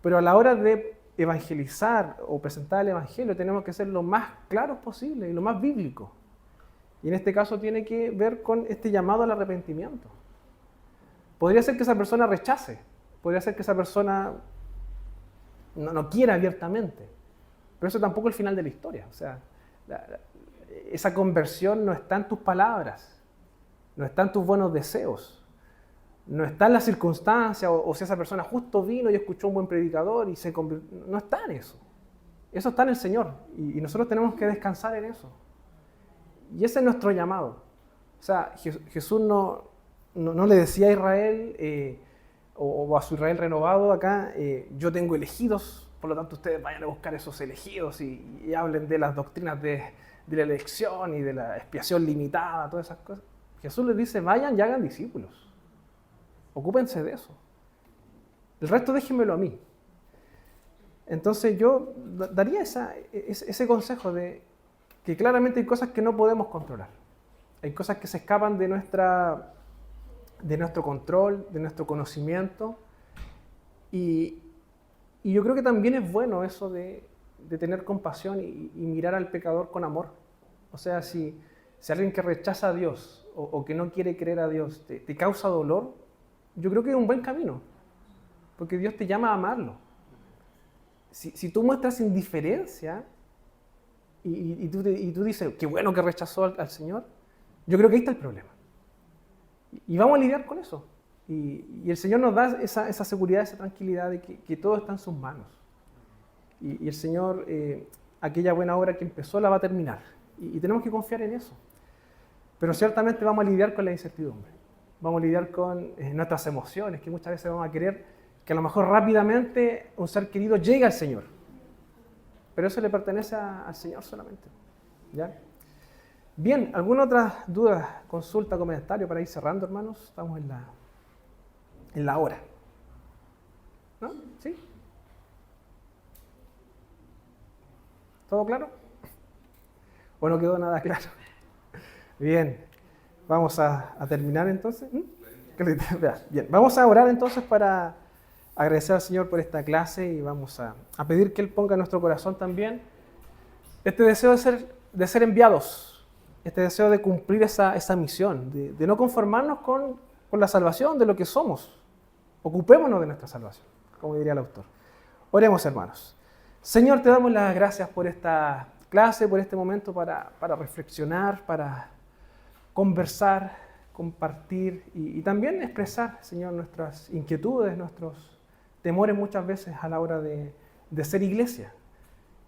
pero a la hora de evangelizar o presentar el evangelio tenemos que ser lo más claros posible y lo más bíblico. Y en este caso tiene que ver con este llamado al arrepentimiento. Podría ser que esa persona rechace, podría ser que esa persona no quiera abiertamente, pero eso tampoco es el final de la historia. O sea, esa conversión no está en tus palabras, no está en tus buenos deseos, no está en las circunstancias, o si esa persona justo vino y escuchó un buen predicador y se convirtió. No está en eso. Eso está en el Señor. Y nosotros tenemos que descansar en eso. Y ese es nuestro llamado. O sea, Jesús no le decía a Israel, o a su Israel renovado acá, yo tengo elegidos, por lo tanto ustedes vayan a buscar esos elegidos y hablen de las doctrinas de la elección y de la expiación limitada, todas esas cosas. Jesús les dice, vayan y hagan discípulos. Ocúpense de eso. El resto déjenmelo a mí. Entonces yo daría ese consejo de que claramente hay cosas que no podemos controlar. Hay cosas que se escapan de nuestro control, de nuestro conocimiento. Y yo creo que también es bueno eso de tener compasión y mirar al pecador con amor. O sea, si alguien que rechaza a Dios o que no quiere creer a Dios te causa dolor, yo creo que es un buen camino, porque Dios te llama a amarlo. Si tú muestras indiferencia y tú dices, qué bueno que rechazó al Señor, yo creo que ahí está el problema. Y vamos a lidiar con eso. Y el Señor nos da esa seguridad, esa tranquilidad de que todo está en sus manos. Y el Señor, aquella buena obra que empezó, la va a terminar. Y tenemos que confiar en eso. Pero ciertamente vamos a lidiar con la incertidumbre. Vamos a lidiar con nuestras emociones, que muchas veces vamos a querer que a lo mejor rápidamente un ser querido llegue al Señor. Pero eso le pertenece al Señor solamente. ¿Ya? Bien, ¿alguna otra duda, consulta, comentario para ir cerrando, hermanos? Estamos en la hora. ¿No? ¿Sí? ¿Todo claro? ¿O no quedó nada claro? Bien. Vamos a terminar entonces. Bien, vamos a orar entonces para agradecer al Señor por esta clase y vamos a pedir que Él ponga en nuestro corazón también este deseo de ser enviados, este deseo de cumplir esa misión, de no conformarnos con la salvación de lo que somos. Ocupémonos de nuestra salvación, como diría el autor. Oremos, hermanos. Señor, te damos las gracias por esta clase, por este momento para reflexionar, para conversar, compartir y también expresar, Señor, nuestras inquietudes, nuestros temores muchas veces a la hora de ser iglesia.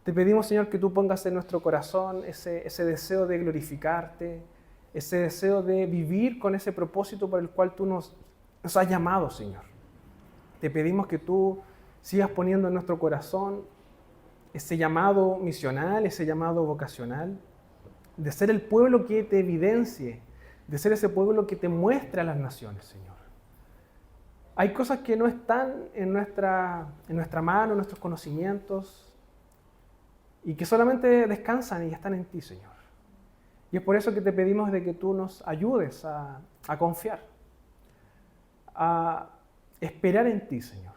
Te pedimos, Señor, que tú pongas en nuestro corazón ese deseo de glorificarte, ese deseo de vivir con ese propósito por el cual tú nos has llamado, Señor. Te pedimos que tú sigas poniendo en nuestro corazón ese llamado misional, ese llamado vocacional, de ser el pueblo que te evidencie, de ser ese pueblo que te muestre a las naciones, Señor. Hay cosas que no están en nuestra mano, en nuestros conocimientos, y que solamente descansan y están en ti, Señor. Y es por eso que te pedimos de que tú nos ayudes a confiar, a esperar en ti, Señor.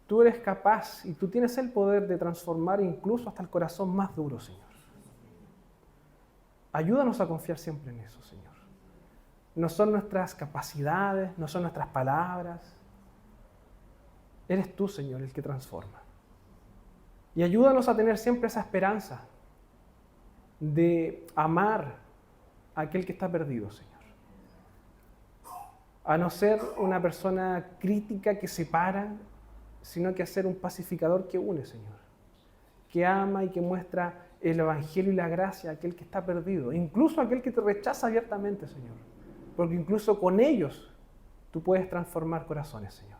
Tú eres capaz y tú tienes el poder de transformar incluso hasta el corazón más duro, Señor. Ayúdanos a confiar siempre en eso, Señor. No son nuestras capacidades, no son nuestras palabras. Eres tú, Señor, el que transforma. Y ayúdanos a tener siempre esa esperanza de amar a aquel que está perdido, Señor. A no ser una persona crítica que separa, sino que a ser un pacificador que une, Señor. Que ama y que muestra el evangelio y la gracia a aquel que está perdido, incluso a aquel que te rechaza abiertamente, Señor. Porque incluso con ellos tú puedes transformar corazones, Señor.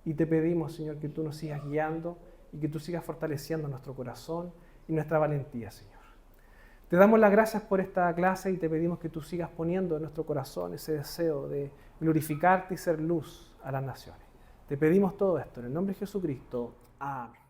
Y te pedimos, Señor, que tú nos sigas guiando y que tú sigas fortaleciendo nuestro corazón y nuestra valentía, Señor. Te damos las gracias por esta clase y te pedimos que tú sigas poniendo en nuestro corazón ese deseo de glorificarte y ser luz a las naciones. Te pedimos todo esto en el nombre de Jesucristo. Amén.